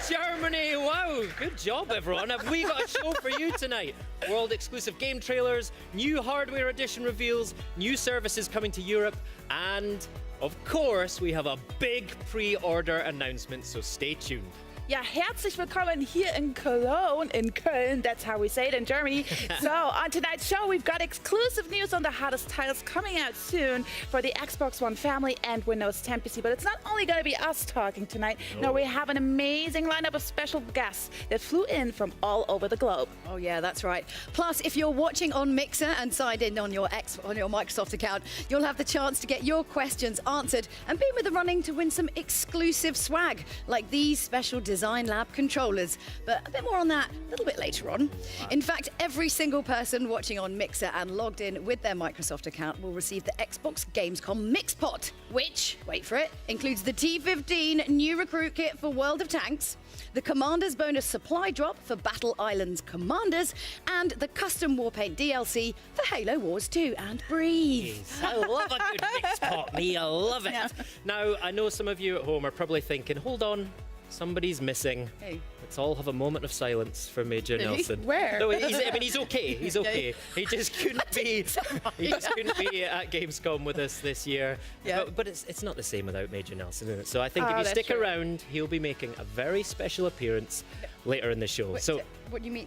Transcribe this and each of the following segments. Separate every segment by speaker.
Speaker 1: Germany! Wow, good job, everyone. Have we got a show for you tonight? World-exclusive game trailers, new hardware edition reveals, new services coming to Europe, and, of course, we have a big pre-order announcement, so stay tuned.
Speaker 2: Ja, herzlich willkommen here in Cologne, in Köln, that's how we say it in Germany. So, on tonight's show, we've got exclusive news on the hottest titles coming out soon for the Xbox One family and Windows 10 PC. But it's not only going to be us talking tonight. No, we have an amazing lineup of special guests that flew in from all over the globe.
Speaker 3: Oh yeah, that's right. Plus, if you're watching on Mixer and signed in on your Microsoft account, you'll have the chance to get your questions answered and be with the running to win some exclusive swag, like these special Design Lab controllers. But a bit more on that a little bit later on. In fact, every single person watching on Mixer and logged in with their Microsoft account will receive the Xbox Gamescom Mixpot, which, wait for it, includes the T15 new recruit kit for World of Tanks, the Commander's bonus supply drop for Battle Islands Commanders, and the custom Warpaint DLC for Halo Wars 2 and Breathe.
Speaker 1: I love a good mix pot, me. I love it.
Speaker 2: Yeah.
Speaker 1: Now, I know some of you at home are probably thinking, hold on, somebody's missing.
Speaker 3: Hey.
Speaker 1: Let's all have a moment of silence for Major Nelson.
Speaker 2: Where?
Speaker 1: No, he's okay. He's okay. He just couldn't be. He just couldn't be at Gamescom with us this year.
Speaker 3: Yeah.
Speaker 1: But it's not the same without Major Nelson, is it? So I think if you
Speaker 2: that's
Speaker 1: stick
Speaker 2: true.
Speaker 1: around, he'll be making a very special appearance later in the show.
Speaker 3: Wait,
Speaker 1: So
Speaker 3: what do you mean?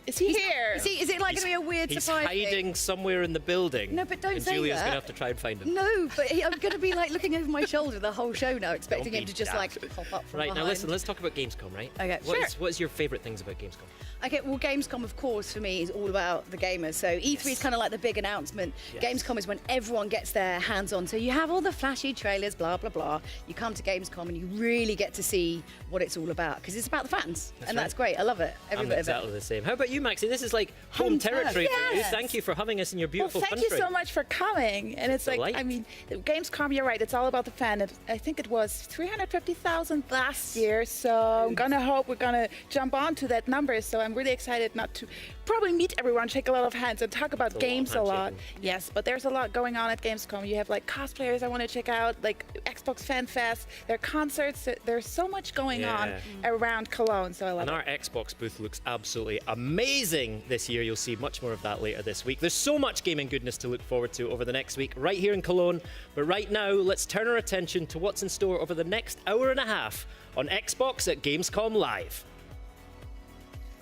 Speaker 2: Is he here?
Speaker 3: Is it like going to be a weird
Speaker 1: he's
Speaker 3: surprise
Speaker 1: hiding
Speaker 3: thing?
Speaker 1: somewhere in the building.
Speaker 3: No, but don't
Speaker 1: and
Speaker 3: say
Speaker 1: Julia's
Speaker 3: that.
Speaker 1: going to have to try and find him.
Speaker 3: No, but I'm going to be like looking over my shoulder the whole show now, expecting
Speaker 1: Don't
Speaker 3: him
Speaker 1: be
Speaker 3: to just
Speaker 1: daft.
Speaker 3: like pop up from
Speaker 1: Right,
Speaker 3: behind.
Speaker 1: now listen, let's talk about Gamescom, right?
Speaker 3: Okay,
Speaker 1: What's your favourite things about Gamescom?
Speaker 3: Okay, well, Gamescom, of course, for me is all about the gamers. So E3 is kind of like the big announcement.
Speaker 1: Yes.
Speaker 3: Gamescom is when everyone gets their hands on. So you have all the flashy trailers, blah, blah, blah. You come to Gamescom and you really get to see what it's all about because it's about the fans. That's great. I love it. Every
Speaker 1: I'm
Speaker 3: bit
Speaker 1: exactly
Speaker 3: of it.
Speaker 1: the same. How about you, Maxie? This is like home territory for you.
Speaker 2: Yes.
Speaker 1: Thank you for having us in your
Speaker 2: Well,
Speaker 1: beautiful
Speaker 2: thank
Speaker 1: country.
Speaker 2: you so much for coming. And it's like,
Speaker 1: Delight.
Speaker 2: I mean, Gamescom, you're right, it's all about the fan. I think it was 350,000 last year, so I'm gonna hope we're gonna jump onto that number. So I'm really excited not to probably meet everyone, shake a lot of hands, and talk about
Speaker 1: It's a lot of
Speaker 2: games a lot.
Speaker 1: handshaking.
Speaker 2: Yes, but there's a lot going on at Gamescom. You have like cosplayers I want to check out, like Xbox Fan Fest, there are concerts, there's so much going on around Cologne, so I love
Speaker 1: And
Speaker 2: it.
Speaker 1: our Xbox booth looks absolutely amazing this year. You'll see much more of that later this week. There's so much gaming goodness to look forward to over the next week, right here in Cologne. But right now, let's turn our attention to what's in store over the next hour and a half on Xbox at Gamescom Live.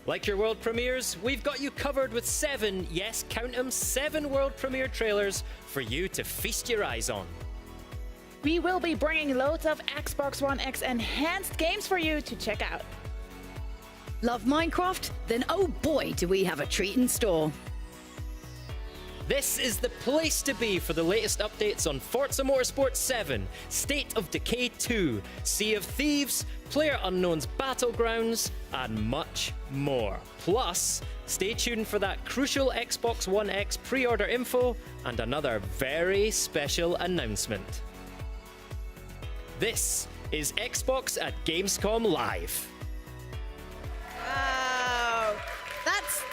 Speaker 1: Like your world premieres, we've got you covered with 7, yes, count 'em, 7 world premiere trailers for you to feast your eyes on.
Speaker 2: We will be bringing loads of Xbox One X enhanced games for you to check out.
Speaker 3: Love Minecraft? Then oh boy, do we have a treat in store.
Speaker 1: This is the place to be for the latest updates on Forza Motorsport 7, State of Decay 2, Sea of Thieves, PlayerUnknown's Battlegrounds, and much more. Plus, stay tuned for that crucial Xbox One X pre-order info and another very special announcement. This is Xbox at Gamescom Live.
Speaker 3: Wow.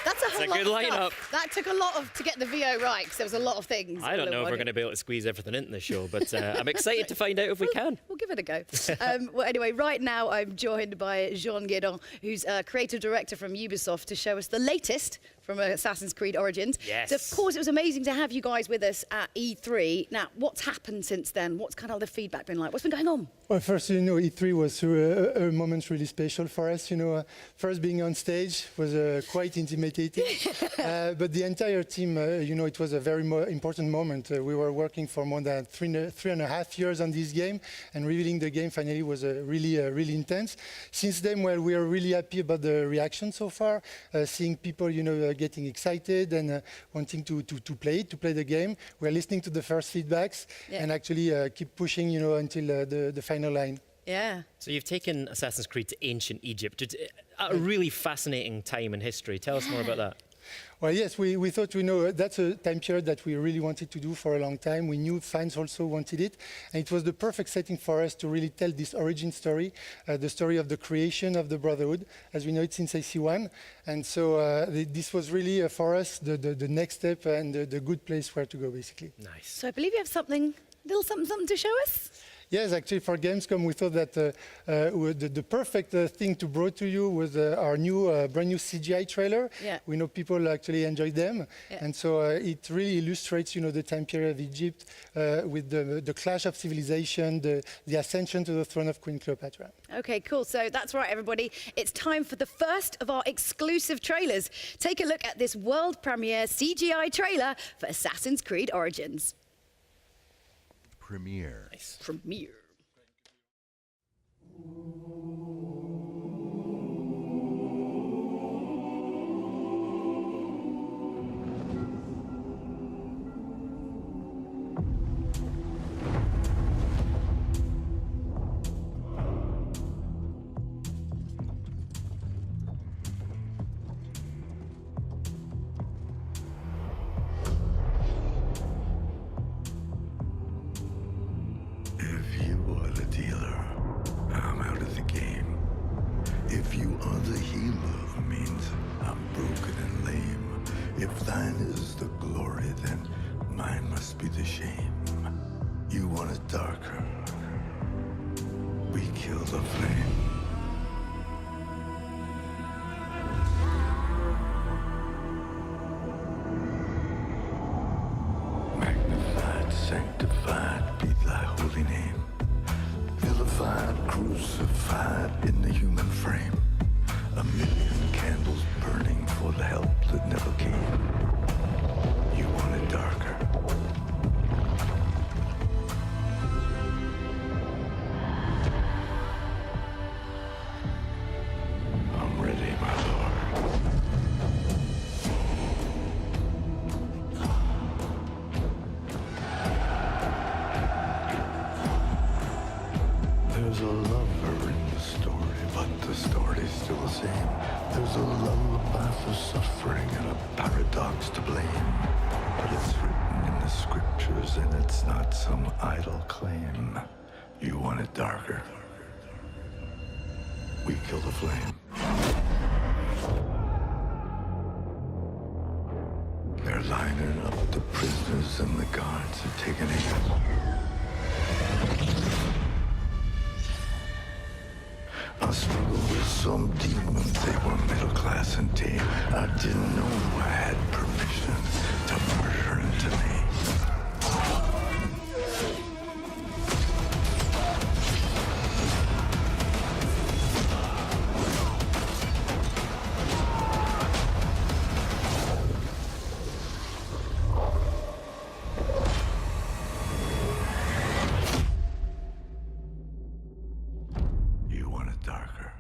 Speaker 3: That's a whole
Speaker 1: a
Speaker 3: lot
Speaker 1: good
Speaker 3: of
Speaker 1: lineup.
Speaker 3: stuff. That took a lot to get the VO right because there was a lot of things.
Speaker 1: I don't know if we're going to be able to squeeze everything into the show, but I'm excited to find out if we can.
Speaker 3: We'll give it a go. Well, anyway, right now I'm joined by Jean Guédon, who's creative director from Ubisoft, to show us the latest from Assassin's Creed Origins.
Speaker 1: Yes.
Speaker 3: So, of course, it was amazing to have you guys with us at E3. Now, what's happened since then? What's kind of the feedback been like? What's been going on?
Speaker 4: Well, first, E3 was a moment really special for us. First being on stage was quite intimidating, but the entire team, it was a very important moment. We were working for more than three and a half years on this game, and revealing the game finally was really intense. Since then, well, we are really happy about the reaction so far, seeing people, getting excited and wanting to play the game. We're listening to the first feedbacks and actually keep pushing, until the final line.
Speaker 3: Yeah.
Speaker 1: So you've taken Assassin's Creed to ancient Egypt. It's a really fascinating time in history. Tell us more about that.
Speaker 4: Well, yes, we thought, that's a time period that we really wanted to do for a long time. We knew fans also wanted it. And it was the perfect setting for us to really tell this origin story, the story of the creation of the Brotherhood, as we know it since AC1. And so this was really, for us, the next step and the good place where to go, basically.
Speaker 1: Nice.
Speaker 3: So I believe you have something, little something to show us?
Speaker 4: Yes, actually, for Gamescom, we thought that the perfect thing to bring to you was our brand new CGI trailer.
Speaker 3: Yeah.
Speaker 4: We know people actually enjoyed them, and so it really illustrates, the time period of Egypt with the clash of civilization, the ascension to the throne of Queen Cleopatra.
Speaker 3: Okay, cool. So that's right, everybody. It's time for the first of our exclusive trailers. Take a look at this world premiere CGI trailer for Assassin's Creed Origins.
Speaker 5: Premiere.
Speaker 3: Premiere.
Speaker 6: If you are the dealer, I'm out of the game. If you are the healer, means I'm broken and lame. If thine is the glory, then mine must be the shame. You want it darker. We kill the flame. Magnified, sanctified be thy holy name. Vilified, crucified in the human frame. A million candles burning for the help that never came. You want it darker. I'm ready, my lord. There's a lover in the story, but the story's still the same. There's a lullaby for suffering and a paradox to blame. But it's written in the scriptures and it's not some idle claim. You want it darker. We kill the flame. They're lining up the prisoners and the guards are taking aim. I struggled with some demons, they were middle class and tame. I didn't know I had permission to murder into me. You want it darker.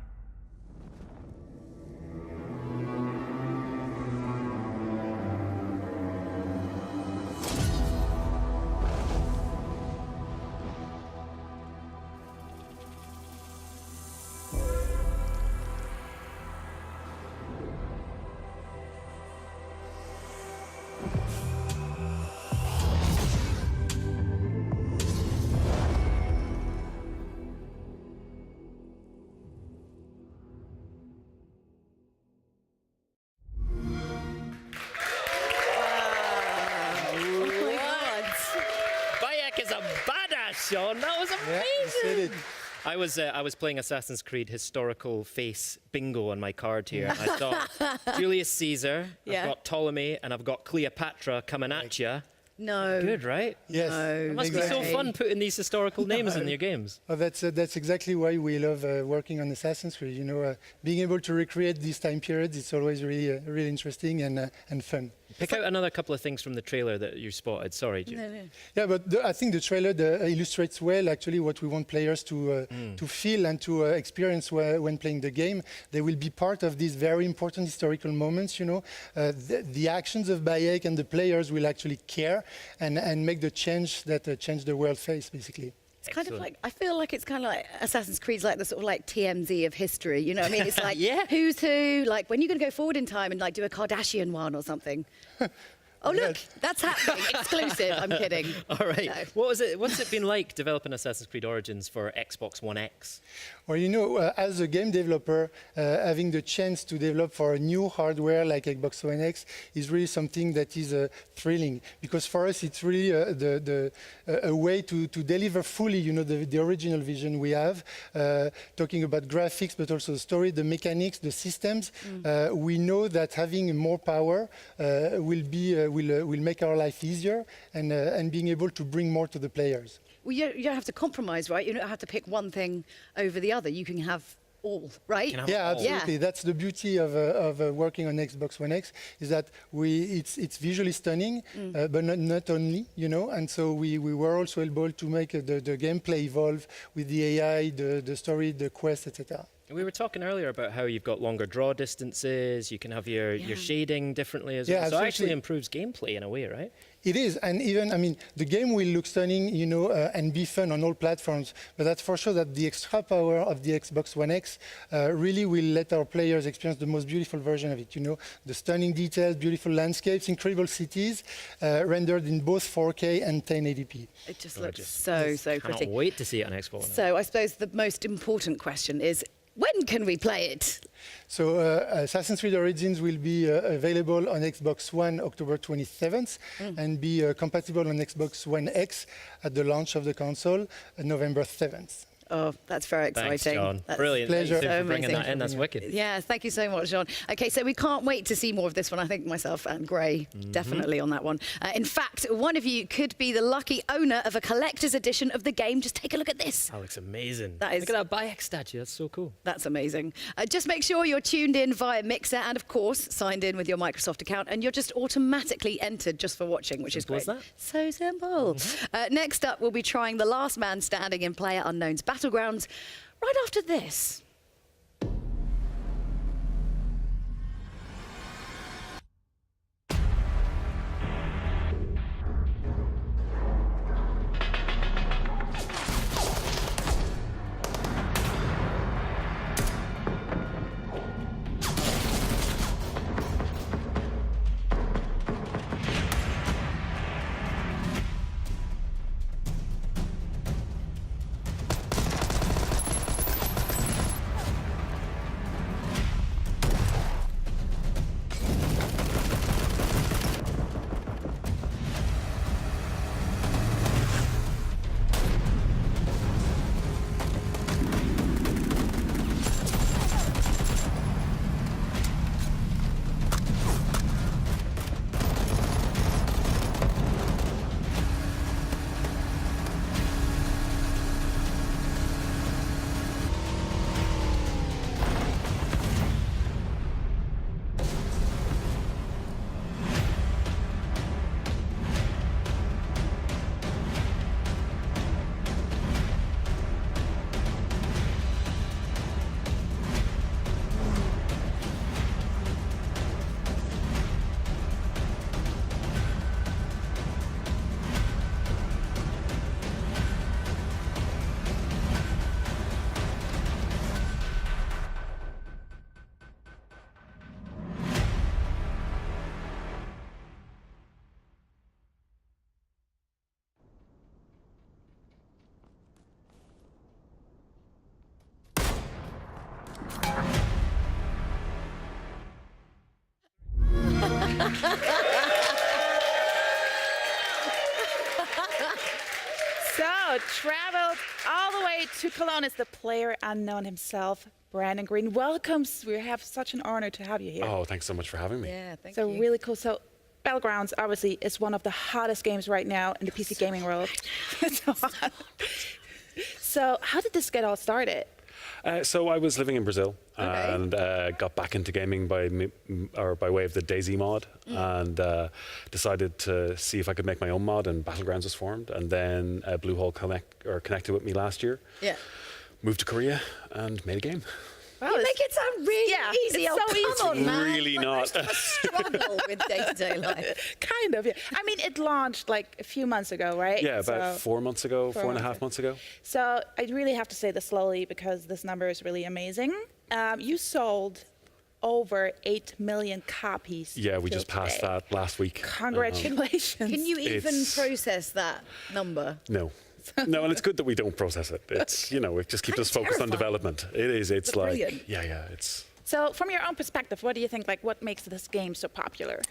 Speaker 3: Oh my God.
Speaker 1: Bayek is a badass, Sean. That was
Speaker 4: Yeah, you said
Speaker 1: amazing.
Speaker 4: it.
Speaker 1: I was playing Assassin's Creed historical face bingo on my card here. I thought Julius Caesar,
Speaker 3: Yeah.
Speaker 1: I've got Ptolemy, and I've got Cleopatra coming at you.
Speaker 3: No.
Speaker 1: Good, right?
Speaker 4: Yes.
Speaker 3: No.
Speaker 1: It must be so
Speaker 3: Exactly.
Speaker 1: fun putting these historical names in your games.
Speaker 4: Oh, that's exactly why we love working on Assassin's Creed. Being able to recreate these time periods, it's always really interesting and fun.
Speaker 1: Pick out another couple of things from the trailer that you spotted. Sorry, Jude.
Speaker 4: Yeah, but I think the trailer illustrates well actually what we want players to feel and to experience when playing the game. They will be part of these very important historical moments. The actions of Bayek and the players will actually care and make the change that change the world face, basically.
Speaker 3: It's kind of
Speaker 1: Excellent.
Speaker 3: like, I feel like it's kind of like Assassin's Creed's like the sort of like TMZ of history. You know what I mean? It's like
Speaker 1: Yeah.
Speaker 3: who's who, like when you're going to go forward in time and like do a Kardashian one or something. Oh, look,
Speaker 4: Yes.
Speaker 3: that's happening. Exclusive. I'm kidding.
Speaker 1: All right.
Speaker 3: No.
Speaker 1: What's it been like developing Assassin's Creed Origins for Xbox One X?
Speaker 4: Well, as a game developer, having the chance to develop for a new hardware like Xbox One X is really something that is thrilling. Because for us, it's really a way to deliver fully, the original vision we have. Talking about graphics, but also the story, the mechanics, the systems. We know that having more power will make our life easier and being able to bring more to the players.
Speaker 3: Well, you don't have to compromise, right? You don't have to pick one thing over the other. You can have all, right?
Speaker 4: Yeah, absolutely.
Speaker 3: Yeah.
Speaker 4: That's the beauty of working on Xbox One X, is that it's visually stunning, but not only, and so we were also able to make the gameplay evolve with the AI, the story, the quest, etc.
Speaker 1: We were talking earlier about how you've got longer draw distances, you can have your shading differently as well. So it
Speaker 4: absolutely.
Speaker 1: actually improves gameplay in a way, right?
Speaker 4: It is, and even, the game will look stunning, and be fun on all platforms, but that's for sure that the extra power of the Xbox One X really will let our players experience the most beautiful version of it, the stunning details, beautiful landscapes, incredible cities, rendered in both 4K and 1080p.
Speaker 3: It just looks so pretty.
Speaker 1: Cannot wait to see it on Xbox One X.
Speaker 3: So I suppose the most important question is, when can we play it?
Speaker 4: So Assassin's Creed Origins will be available on Xbox One October 27th and be compatible on Xbox One X at the launch of the console November 7th.
Speaker 3: Oh, that's very exciting.
Speaker 1: Thanks, John.
Speaker 3: That's
Speaker 1: Brilliant.
Speaker 4: pleasure.
Speaker 1: Thank you
Speaker 3: So
Speaker 1: for bringing
Speaker 3: amazing.
Speaker 1: that in. That's wicked.
Speaker 3: Yeah, thank you so much, John. Okay, so we can't wait to see more of this one. I think myself and Gray definitely on that one. In fact, one of you could be the lucky owner of a collector's edition of the game. Just take a look at this.
Speaker 1: That looks amazing.
Speaker 3: That is-
Speaker 1: Look at that Bayek statue. That's so cool.
Speaker 3: That's amazing. Just make sure you're tuned in via Mixer and, of course, signed in with your Microsoft account, and you're just automatically entered just for watching, which
Speaker 1: Simple
Speaker 3: is
Speaker 1: as
Speaker 3: great.
Speaker 1: that.
Speaker 3: So simple. Next up, we'll be trying the last man standing in PlayerUnknown's Battlegrounds right after this.
Speaker 2: So, traveled all the way to Cologne is the player unknown himself, Brandon Green. Welcome. We have such an honor to have you here.
Speaker 5: Oh, thanks so much for having me.
Speaker 3: Yeah, thank
Speaker 2: So
Speaker 3: you.
Speaker 2: really cool. So Battlegrounds obviously is one of the hottest games right now in the PC gaming world. It's so hot. So how did this get all started?
Speaker 5: So I was living in Brazil
Speaker 3: Okay.
Speaker 5: and got back into gaming by way of the DayZ mod, and decided to see if I could make my own mod, and Battlegrounds was formed, and then Bluehole connected with me last year.
Speaker 3: Yeah.
Speaker 5: Moved to Korea and made a game.
Speaker 2: Wow,
Speaker 3: You
Speaker 2: it's-
Speaker 3: make it sound really
Speaker 2: Yeah,
Speaker 3: easy.
Speaker 2: it's
Speaker 3: Oh,
Speaker 2: so easy.
Speaker 3: come on, man.
Speaker 5: Really
Speaker 3: Like,
Speaker 5: not.
Speaker 3: I struggle with day-to-day life.
Speaker 2: kind of, yeah. I mean, it launched like a few months ago, right?
Speaker 5: Yeah, about
Speaker 2: So-
Speaker 5: 4 months ago, 4.5 months ago.
Speaker 2: So I really have to say this slowly because this number is really amazing. You sold over 8 million copies.
Speaker 5: Yeah, we
Speaker 2: till
Speaker 5: just passed
Speaker 2: today.
Speaker 5: that last week.
Speaker 2: Congratulations.
Speaker 3: Can you even
Speaker 5: It's-
Speaker 3: process that number?
Speaker 5: No. No, and it's good that we don't process it. It's, it just keeps us focused on
Speaker 3: terrifying.
Speaker 5: development. It is. It's
Speaker 3: But
Speaker 5: like,
Speaker 3: brilliant.
Speaker 5: yeah, it's
Speaker 2: So from your own perspective, what do you think, like, what makes this game so popular?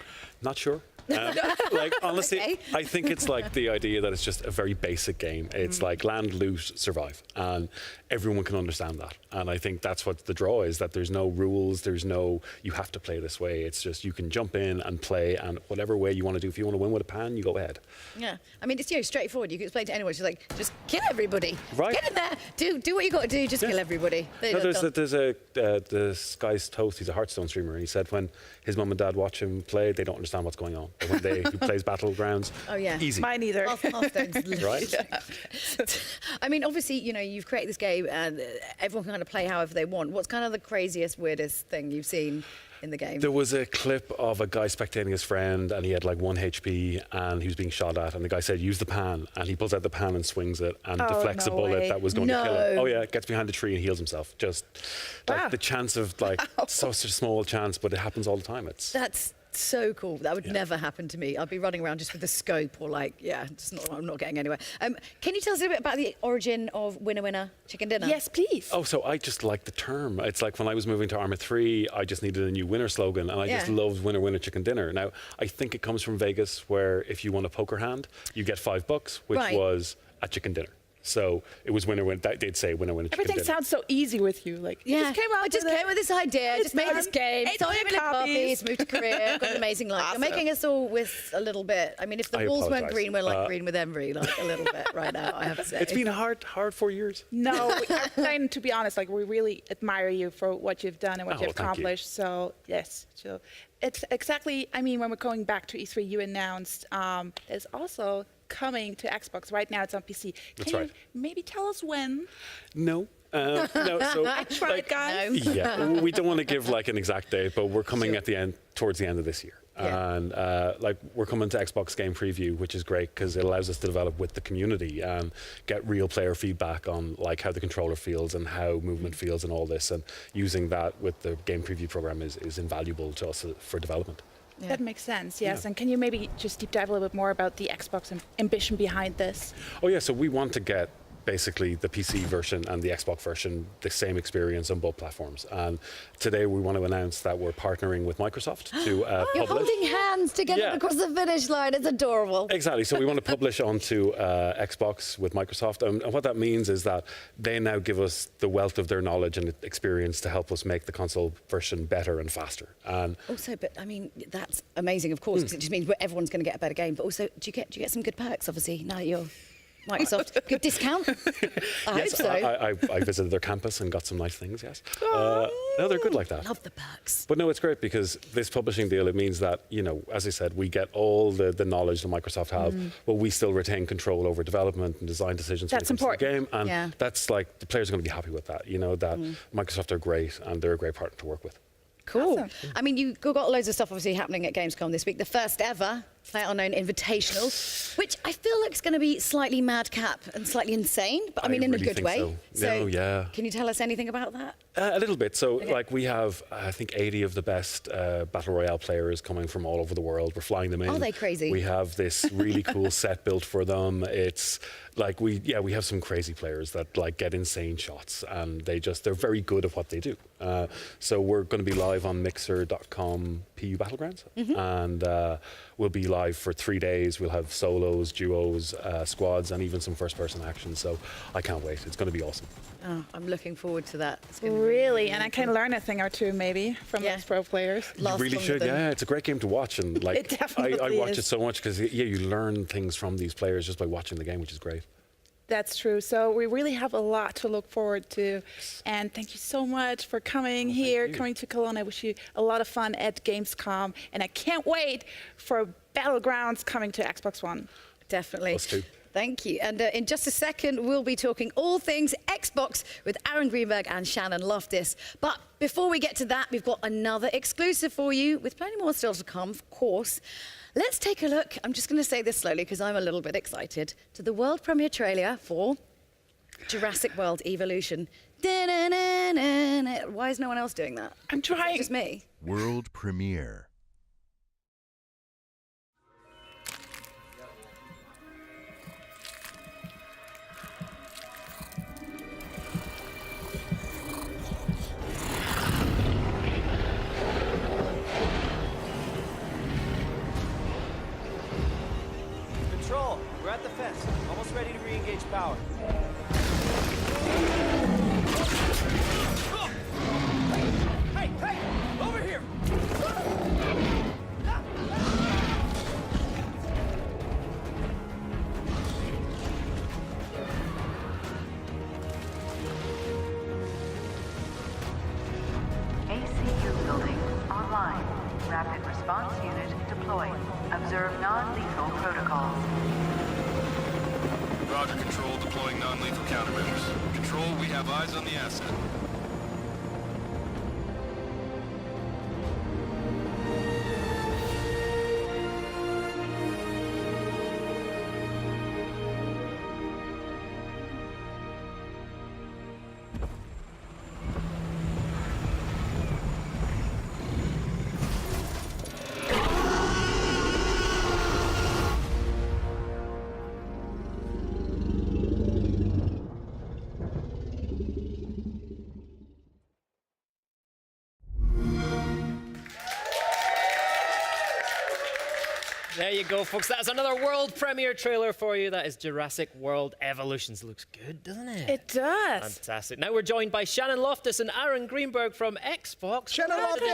Speaker 5: not sure. Like, honestly,
Speaker 3: Okay.
Speaker 5: I think it's like the idea that it's just a very basic game. It's like land, loot, survive. And everyone can understand that. And I think that's what the draw is, that there's no rules, there's no, you have to play this way. It's just, you can jump in and play, and whatever way you want to do. If you want to win with a pan, you go ahead.
Speaker 3: Yeah, I mean, it's straightforward. You can explain to anyone. She's like, just kill everybody.
Speaker 5: Right.
Speaker 3: Get in there. Do what you got to do. Just kill everybody. There you
Speaker 5: No,
Speaker 3: go,
Speaker 5: there's
Speaker 3: done.
Speaker 5: this guy's Toast, he's a Hearthstone streamer, and he said when his mum and dad watch him play, they don't understand what's going on. But when he plays Battlegrounds,
Speaker 3: Oh, yeah.
Speaker 5: easy.
Speaker 2: Mine either.
Speaker 3: Hearthstone's
Speaker 5: Right?
Speaker 3: I mean, obviously, you've created this game and everyone can kind of play however they want. What's kind of the craziest, weirdest thing you've seen in the game?
Speaker 5: There was a clip of a guy spectating his friend, and he had like 1 HP, and he was being shot at, and the guy said, use the pan, and he pulls out the pan and swings it, and deflects
Speaker 2: no
Speaker 5: a bullet
Speaker 2: way.
Speaker 5: that was going to kill him.
Speaker 3: No.
Speaker 5: Oh yeah, gets behind a tree and heals himself. Just like
Speaker 2: Wow.
Speaker 5: the chance of like such a small chance, but it happens all the time. It's
Speaker 3: That's so cool. That would never happen to me. I'd be running around just with a scope or I'm not getting anywhere. Can you tell us a little bit about the origin of Winner Winner Chicken Dinner?
Speaker 2: Yes, please.
Speaker 5: Oh, so I just like the term. It's like when I was moving to Arma 3, I just needed a new winner slogan, and I just
Speaker 3: Yeah.
Speaker 5: loved Winner Winner Chicken Dinner. Now, I think it comes from Vegas, where if you won a poker hand, you get $5, which
Speaker 3: Right.
Speaker 5: was a chicken dinner. So it was winner winner. That did say winner winner chicken
Speaker 2: Everything
Speaker 5: dinner.
Speaker 2: sounds so easy with you. Like, you
Speaker 3: Yeah,
Speaker 2: just came out
Speaker 3: I just
Speaker 2: with
Speaker 3: came
Speaker 2: it.
Speaker 3: with this idea,
Speaker 2: It's
Speaker 3: just made this
Speaker 2: done.
Speaker 3: game,
Speaker 2: 8
Speaker 3: sold
Speaker 2: million
Speaker 3: 8 million
Speaker 2: copies.
Speaker 3: copies, moved to Korea, got an amazing life.
Speaker 2: Awesome.
Speaker 3: You're making us all with a little bit. I mean, if the
Speaker 5: I
Speaker 3: walls weren't
Speaker 5: apologise.
Speaker 3: green, we're like green with envy, like a little bit right now, I have to say.
Speaker 5: It's been hard 4 years.
Speaker 2: No, and to be honest, like, we really admire you for what you've done and what
Speaker 5: Oh,
Speaker 2: you've
Speaker 5: thank you.
Speaker 2: accomplished. So yes, so it's exactly. I mean, when we're going back to E3, you announced there's also coming to Xbox. Right now, it's on PC.
Speaker 5: That's
Speaker 2: Can
Speaker 5: right.
Speaker 2: you maybe tell us when?
Speaker 5: No. No. So
Speaker 2: I tried, guys.
Speaker 3: No.
Speaker 5: yeah, we don't want to give like an exact date, but we're coming at the end, towards the end of this year.
Speaker 3: Yeah.
Speaker 5: And like we're coming to Xbox Game Preview, which is great because it allows us to develop with the community and get real player feedback on like how the controller feels and how movement feels and all this. And using that with the Game Preview program is invaluable to us for development.
Speaker 2: That makes sense, yes.
Speaker 5: Yeah.
Speaker 2: And can you maybe just deep dive a little bit more about the Xbox ambition behind this?
Speaker 5: Oh yeah, so we want to get basically the PC version and the Xbox version the same experience on both platforms. And today we want to announce that we're partnering with Microsoft to
Speaker 3: You're
Speaker 5: publish.
Speaker 3: holding hands to get
Speaker 5: Yeah.
Speaker 3: it across the finish line. It's adorable.
Speaker 5: Exactly. So we want to publish onto Xbox with Microsoft. And what that means is that they now give us the wealth of their knowledge and experience to help us make the console version better and faster. And
Speaker 3: Also, but I mean, that's amazing, of course, 'cause it just means everyone's going to get a better game. But also, do you get some good perks, obviously, now that you're Microsoft? Good discount? I
Speaker 5: yes,
Speaker 3: hope so.
Speaker 5: I visited their campus and got some nice things, yes. No, they're good like that.
Speaker 3: Love the perks.
Speaker 5: But no, it's great because this publishing deal, it means that, as I said, we get all the knowledge that Microsoft have, but we still retain control over development and design decisions
Speaker 2: That's
Speaker 5: when it comes to the
Speaker 2: important.
Speaker 5: game. And
Speaker 3: Yeah.
Speaker 5: that's like, the players are going to be happy with that, that Microsoft are great and they're a great partner to work with.
Speaker 3: Cool.
Speaker 2: Awesome.
Speaker 3: I mean, you've got loads of stuff obviously happening at Gamescom this week. The first ever PlayerUnknown Invitational, which I feel like is going to be slightly madcap and slightly insane, but I mean in
Speaker 5: really
Speaker 3: a good
Speaker 5: think
Speaker 3: way.
Speaker 5: so. No, yeah.
Speaker 3: Can you tell us anything about that?
Speaker 5: A little bit. So, like, we have, I think, 80 of the best Battle Royale players coming from all over the world. We're flying them in.
Speaker 3: Are they crazy?
Speaker 5: We have this really cool set built for them. It's like, we have some crazy players that, like, get insane shots, and they're very good at what they do. So we're going to be live on mixer.com PU Battlegrounds, and we'll be live for 3 days. We'll have solos, duos, squads, and even some first-person action. So I can't wait. It's going to be awesome.
Speaker 3: Oh, I'm looking forward to that. It's gonna be
Speaker 2: Really? And I can learn a thing or two maybe from
Speaker 3: Yeah.
Speaker 2: those pro players.
Speaker 3: last
Speaker 5: You really
Speaker 3: longer
Speaker 5: should,
Speaker 3: than-
Speaker 5: yeah. It's a great game to watch, and like
Speaker 2: It definitely
Speaker 5: I watch
Speaker 2: is.
Speaker 5: it so much because you learn things from these players just by watching the game, which is great.
Speaker 2: That's true. So we really have a lot to look forward to. And thank you so much for coming here,
Speaker 5: you.
Speaker 2: coming to Cologne. I wish you a lot of fun at Gamescom. And I can't wait for Battlegrounds coming to Xbox One.
Speaker 3: Definitely.
Speaker 5: Us too.
Speaker 3: Thank you. And in just a second, we'll be talking all things Xbox with Aaron Greenberg and Shannon Loftus. But before we get to that, we've got another exclusive for you with plenty more still to come, of course. Let's take a look. I'm just going to say this slowly because I'm a little bit excited to the world premiere trailer for Jurassic World Evolution. Da-na-na-na-na. Why is no one else doing that?
Speaker 2: I'm trying.
Speaker 3: Just me.
Speaker 7: World premiere.
Speaker 8: Control, we're at the fence. Almost ready to re-engage power. Hey, hey! Over here!
Speaker 9: ACU building online. Rapid response unit deployed. Observe non-lethal protocols.
Speaker 10: Roger, Control. Deploying non-lethal countermeasures. Control, we have eyes on the asset.
Speaker 1: There you go, folks. That's another world premiere trailer for you. That is Jurassic World Evolutions. Looks good, doesn't it?
Speaker 2: It does.
Speaker 1: Fantastic. Now we're joined by Shannon Loftus and Aaron Greenberg from Xbox.
Speaker 8: Shannon Loftus!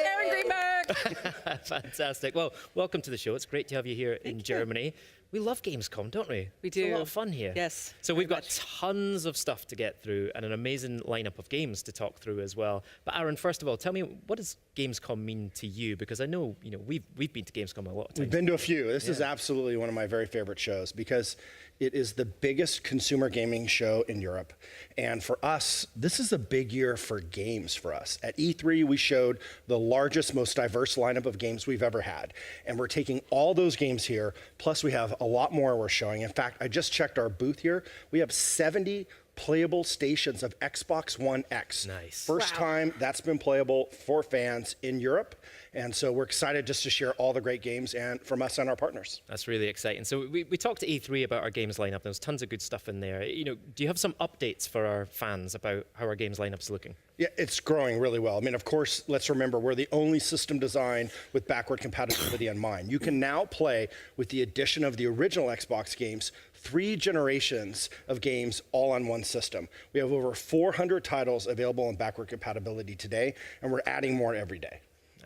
Speaker 2: Aaron Greenberg.
Speaker 1: Fantastic. Well, welcome to the show. It's great to have you here in Germany. We love Gamescom, don't we?
Speaker 11: We
Speaker 1: It's
Speaker 11: do.
Speaker 1: a lot of fun here.
Speaker 11: Yes,
Speaker 1: So we've got tons of stuff to get through and an amazing lineup of games to talk through as well. But Aaron, first of all, tell me, what does Gamescom mean to you? Because I know, we've been to Gamescom a lot of times.
Speaker 12: We've been to a few. This is absolutely one of my very favorite shows because it is the biggest consumer gaming show in Europe. And for us, this is a big year for games for us. At E3, we showed the largest, most diverse lineup of games we've ever had. And we're taking all those games here, plus we have a lot more we're showing. In fact, I just checked our booth here. We have 70 playable stations of Xbox One X.
Speaker 1: Nice.
Speaker 12: First time that's been playable for fans in Europe. And so we're excited just to share all the great games and from us and our partners.
Speaker 1: That's really exciting. So we talked to E3 about our games lineup. There's tons of good stuff in there. Do you have some updates for our fans about how our games lineup's looking?
Speaker 12: Yeah, it's growing really well. I mean, of course, let's remember we're the only system design with backward compatibility in mind. You can now play with the addition of the original Xbox games, 3 generations of games all on one system. We have over 400 titles available in backward compatibility today, and we're adding more every day.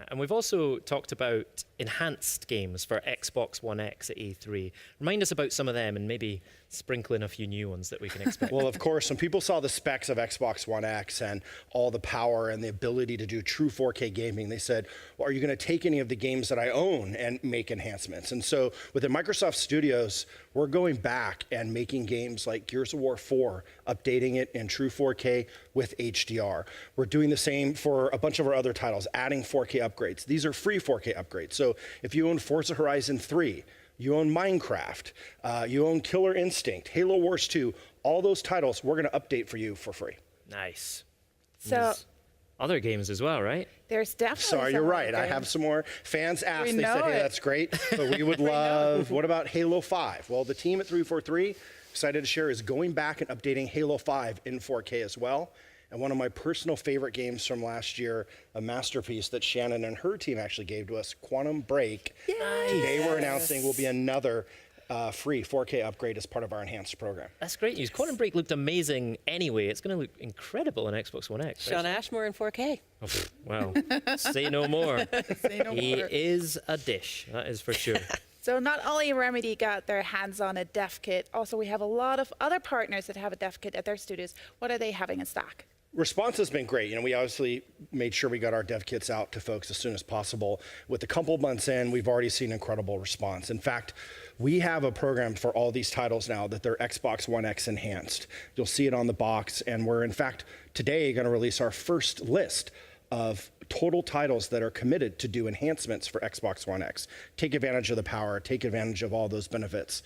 Speaker 1: And we've also talked about enhanced games for Xbox One X at E3. Remind us about some of them and maybe sprinkle in a few new ones that we can expect.
Speaker 12: Well, of course, when people saw the specs of Xbox One X and all the power and the ability to do true 4K gaming, they said, well, are you going to take any of the games that I own and make enhancements? And so within Microsoft Studios, we're going back and making games like Gears of War 4, updating it in true 4K with HDR. We're doing the same for a bunch of our other titles, adding 4K upgrades. These are free 4K upgrades. So if you own Forza Horizon 3, you own Minecraft, you own Killer Instinct, Halo Wars 2, all those titles we're going to update for you for free.
Speaker 1: Nice.
Speaker 2: So
Speaker 1: There's other games as well, right?
Speaker 2: there's definitely.
Speaker 12: Sorry,
Speaker 2: some
Speaker 12: you're
Speaker 2: other
Speaker 12: right. I
Speaker 2: games.
Speaker 12: have some more. Fans asked,
Speaker 2: We
Speaker 12: they said,
Speaker 2: know
Speaker 12: hey,
Speaker 2: it.
Speaker 12: that's great, but we would love, what about Halo 5? Well, the team at 343, excited to share, is going back and updating Halo 5 in 4K as well. And one of my personal favorite games from last year, a masterpiece that Shannon and her team actually gave to us, Quantum Break. Today we're announcing will be another free 4K upgrade as part of our enhanced program.
Speaker 1: That's great news. Quantum Break looked amazing anyway. It's going to look incredible on Xbox One X.
Speaker 11: Sean Ashmore in 4K.
Speaker 1: Oh, wow. Say no more.
Speaker 2: Say no
Speaker 1: He
Speaker 2: more.
Speaker 1: is a dish, that is for sure.
Speaker 2: So not only Remedy got their hands on a dev kit, also we have a lot of other partners that have a dev kit at their studios. What are they having in stock?
Speaker 12: Response has been great. We obviously made sure we got our dev kits out to folks as soon as possible. With a couple months in, we've already seen incredible response. In fact, we have a program for all these titles now that they're Xbox One X enhanced. You'll see it on the box, and we're in fact today going to release our first list of total titles that are committed to do enhancements for Xbox One X. Take advantage of the power, take advantage of all those benefits.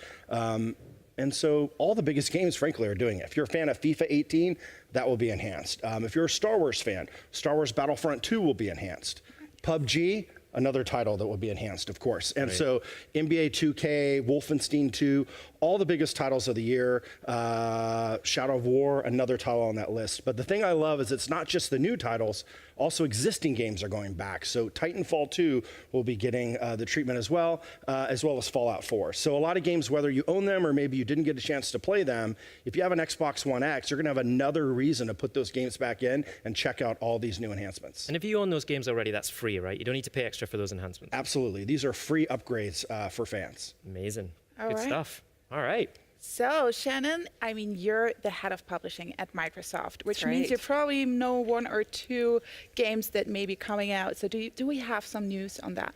Speaker 12: And so all the biggest games, frankly, are doing it. If you're a fan of FIFA 18, that will be enhanced. If you're a Star Wars fan, Star Wars Battlefront 2 will be enhanced. PUBG, another title that will be enhanced, of course. And so NBA 2K, Wolfenstein 2, all the biggest titles of the year, Shadow of War, another title on that list. But the thing I love is it's not just the new titles, also existing games are going back. So Titanfall 2 will be getting the treatment as well as Fallout 4. So a lot of games, whether you own them or maybe you didn't get a chance to play them, if you have an Xbox One X, you're gonna have another reason to put those games back in and check out all these new enhancements.
Speaker 1: And if you own those games already, that's free, right? You don't need to pay extra for those enhancements.
Speaker 12: Absolutely, these are free upgrades for fans.
Speaker 1: Amazing.
Speaker 2: All
Speaker 1: Good
Speaker 2: right.
Speaker 1: stuff. All right.
Speaker 2: So, Shannon, I mean, you're the head of publishing at Microsoft, which
Speaker 7: That's
Speaker 2: means
Speaker 7: right.
Speaker 2: you probably know one or two games that may be coming out. So do we have some news on that?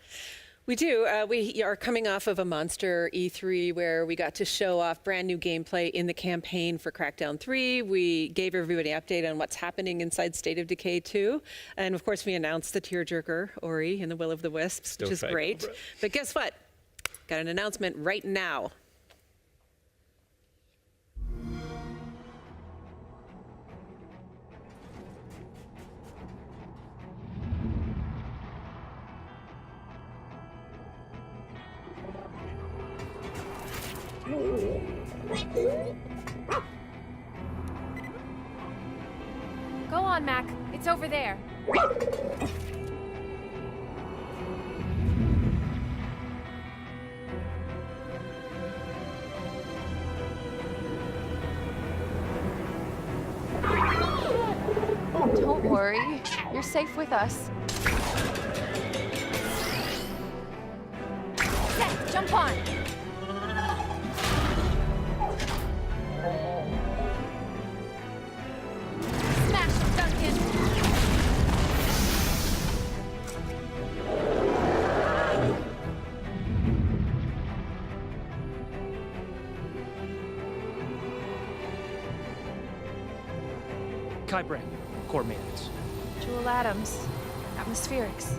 Speaker 7: We do. We are coming off of a monster E3 where we got to show off brand new gameplay in the campaign for Crackdown 3. We gave everybody an update on what's happening inside State of Decay 2. And of course, we announced the tearjerker, Ori and the Will of the Wisps, which is
Speaker 1: Still
Speaker 7: great. But guess what? Got an announcement right now.
Speaker 11: Go on, Mac. It's over there. Don't worry. You're safe with us. Set! Jump on! Smash him, Duncan!
Speaker 13: Kybrand, core maintenance.
Speaker 11: Jewel Adams. Atmospherics.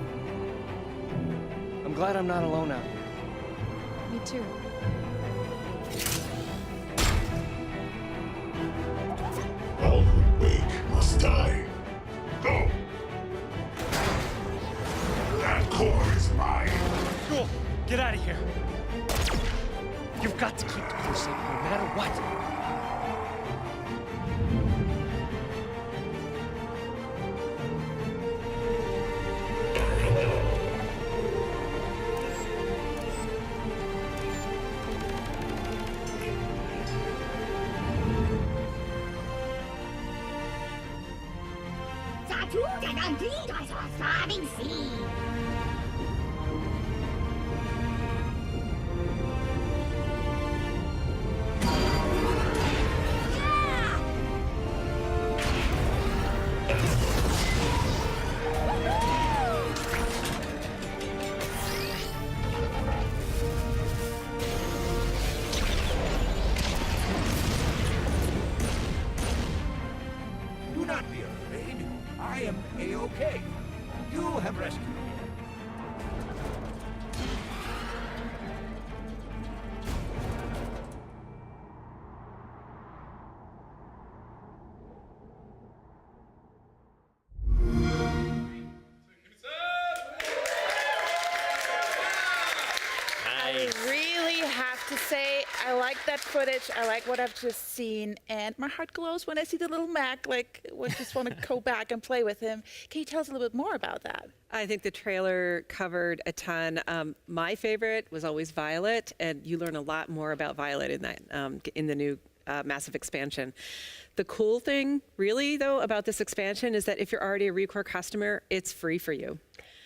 Speaker 13: I'm glad I'm not alone out here.
Speaker 11: Me too.
Speaker 6: All who wake must die. Go! That core is mine.
Speaker 13: Cool. Get out of here. You've got to keep the core safe no matter what.
Speaker 14: Do not be afraid. I am A-OK. You have rescued me.
Speaker 2: I really have to say, I like that footage. I like what I've just seen. And my heart glows when I see the little Mac. Like, I just want to go back and play with him. Can you tell us a little bit more about that?
Speaker 7: I think the trailer covered a ton. My favorite was always Violet, and you learn a lot more about Violet in that in the new massive expansion. The cool thing, really, though, about this expansion is that if you're already a Recore customer, it's free for you.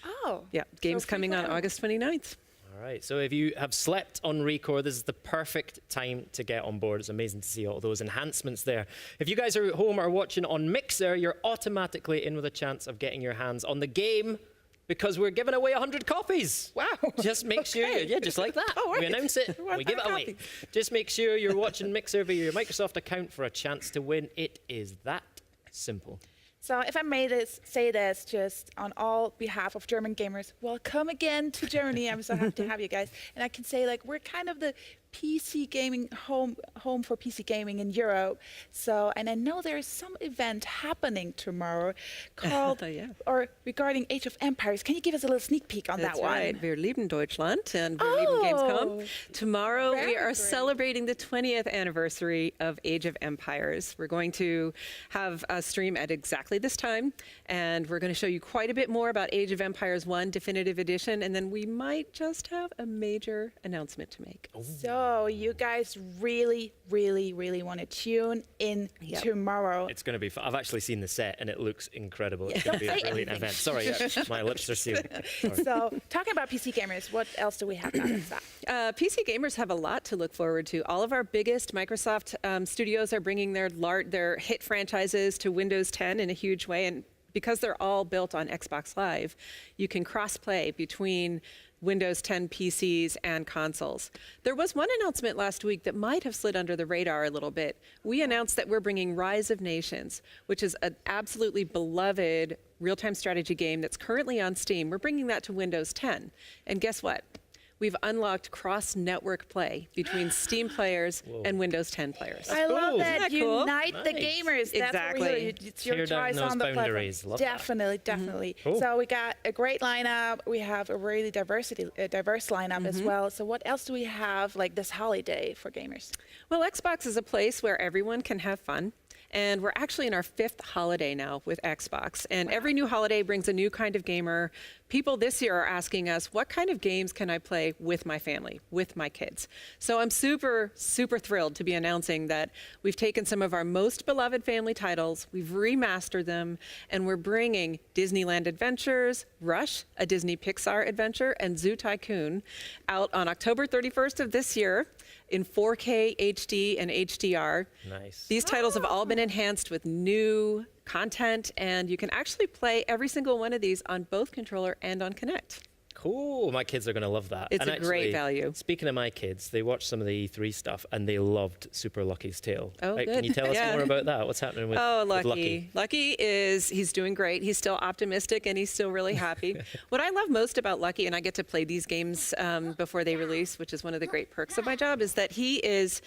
Speaker 2: Oh.
Speaker 7: Yeah, game's
Speaker 2: free
Speaker 7: coming on
Speaker 2: forever.
Speaker 7: August 29th.
Speaker 1: All right, so if you have slept on Recore, this is the perfect time to get on board. It's amazing to see all those enhancements there. If you guys are at home or watching on Mixer, you're automatically in with a chance of getting your hands on the game because we're giving away 100 copies.
Speaker 2: Wow.
Speaker 1: Just make sure, yeah, just like that.
Speaker 2: All right.
Speaker 1: We announce it, we give it away. Just make sure you're watching Mixer via your Microsoft account for a chance to win. It is that simple.
Speaker 2: So if I may say this just on all behalf of German gamers, welcome again to Germany. I'm so happy to have you guys. And I can say, like, we're kind of the PC gaming home for PC gaming in Europe. So, and I know there's some event happening tomorrow called or regarding Age of Empires. Can you give us a little sneak peek on
Speaker 7: That's
Speaker 2: that one?
Speaker 7: right. Wir lieben Deutschland and wir lieben Gamescom. Tomorrow we are celebrating the 20th anniversary of Age of Empires. We're going to have a stream at exactly this time, and we're going to show you quite a bit more about Age of Empires 1 Definitive Edition, and then we might just have a major announcement to make.
Speaker 2: So you guys really, really, really want to tune in tomorrow.
Speaker 1: It's going to be fun. I've actually seen the set and it looks incredible. It's going to be a brilliant event. Sorry, my lips are sealed. Sorry.
Speaker 2: So talking about PC gamers, what else do we have now than that?
Speaker 7: PC gamers have a lot to look forward to. All of our biggest Microsoft studios are bringing their hit franchises to Windows 10 in a huge way, and because they're all built on Xbox Live, you can cross-play between Windows 10 PCs and consoles. There was one announcement last week that might have slid under the radar a little bit. We announced that we're bringing Rise of Nations, which is an absolutely beloved real-time strategy game that's currently on Steam. We're bringing that to Windows 10. And guess what? We've unlocked cross-network play between Steam players and Windows 10 players.
Speaker 2: I love
Speaker 7: Isn't
Speaker 2: that.
Speaker 7: cool?
Speaker 2: Unite the gamers. That's
Speaker 7: Exactly.
Speaker 2: what we're It's your
Speaker 1: Tear down
Speaker 2: choice
Speaker 1: those
Speaker 2: on the platform.
Speaker 1: boundaries. Love that.
Speaker 2: Definitely.
Speaker 1: Cool.
Speaker 2: So we got a great lineup. We have a really diverse lineup as well. So what else do we have like this holiday for gamers?
Speaker 7: Well, Xbox is a place where everyone can have fun. And we're actually in our 5th holiday now with Xbox. And every new holiday brings a new kind of gamer. People this year are asking us, what kind of games can I play with my family, with my kids? So I'm super, super thrilled to be announcing that we've taken some of our most beloved family titles, we've remastered them, and we're bringing Disneyland Adventures, Rush, a Disney Pixar adventure, and Zoo Tycoon out on October 31st of this year in 4K HD and HDR.
Speaker 1: Nice.
Speaker 7: These titles have all been enhanced with new content, and you can actually play every single one of these on both controller and on Kinect.
Speaker 1: Cool. My kids are going to love that.
Speaker 7: It's
Speaker 1: and
Speaker 7: a great
Speaker 1: actually,
Speaker 7: value.
Speaker 1: Speaking of my kids, they watched some of the E3 stuff and they loved Super Lucky's Tale.
Speaker 7: Oh,
Speaker 1: Right,
Speaker 7: good.
Speaker 1: Can you tell us
Speaker 7: Yeah.
Speaker 1: more about that? What's happening with,
Speaker 7: Oh,
Speaker 1: with
Speaker 7: Lucky. Lucky he's doing great. He's still optimistic and he's still really happy. What I love most about Lucky, and I get to play these games before they release, which is one of the great perks of my job, is that he is,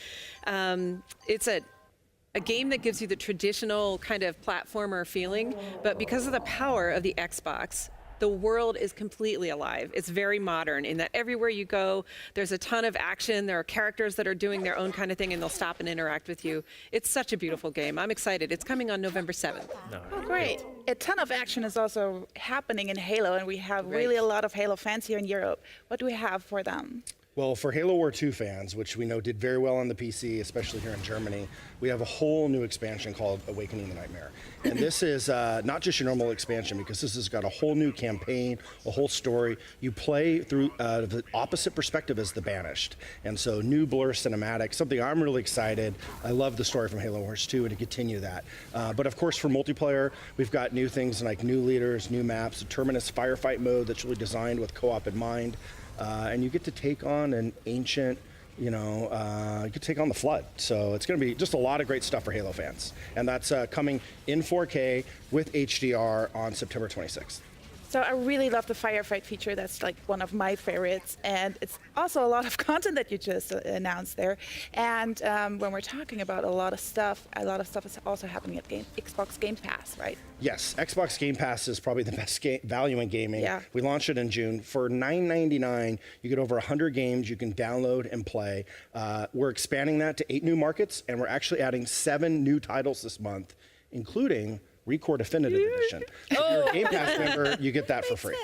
Speaker 7: it's a game that gives you the traditional kind of platformer feeling, but because of the power of the Xbox, the world is completely alive. It's very modern in that everywhere you go, there's a ton of action. There are characters that are doing their own kind of thing and they'll stop and interact with you. It's such a beautiful game. I'm excited. It's coming on November 7th.
Speaker 2: Oh, great. A ton of action is also happening in Halo, and we have really a lot of Halo fans here in Europe. What do we have for them?
Speaker 12: Well, for Halo War 2 fans, which we know did very well on the PC, especially here in Germany, we have a whole new expansion called Awakening the Nightmare. And this is not just your normal expansion, because this has got a whole new campaign, a whole story. You play through the opposite perspective as the Banished. And so new blur cinematic, something I'm really excited. I love the story from Halo Wars 2 and to continue that. But of course, for multiplayer, we've got new things like new leaders, new maps, a Terminus firefight mode that's really designed with co-op in mind. And you get to take on an ancient, you get to take on the Flood. So it's going to be just a lot of great stuff for Halo fans. And that's coming in 4K with HDR on September 26th.
Speaker 2: So I really love the firefight feature. That's like one of my favorites. And it's also a lot of content that you just announced there. And when we're talking about a lot of stuff is also happening at Xbox Game Pass, right?
Speaker 12: Yes, Xbox Game Pass is probably the best value in gaming.
Speaker 2: Yeah.
Speaker 12: We launched it in June. For $9.99, you get over 100 games you can download and play. We're expanding that to 8 new markets, and we're actually adding 7 new titles this month, including Recore Definitive Edition. So if you're a Game Pass member, you get that for free.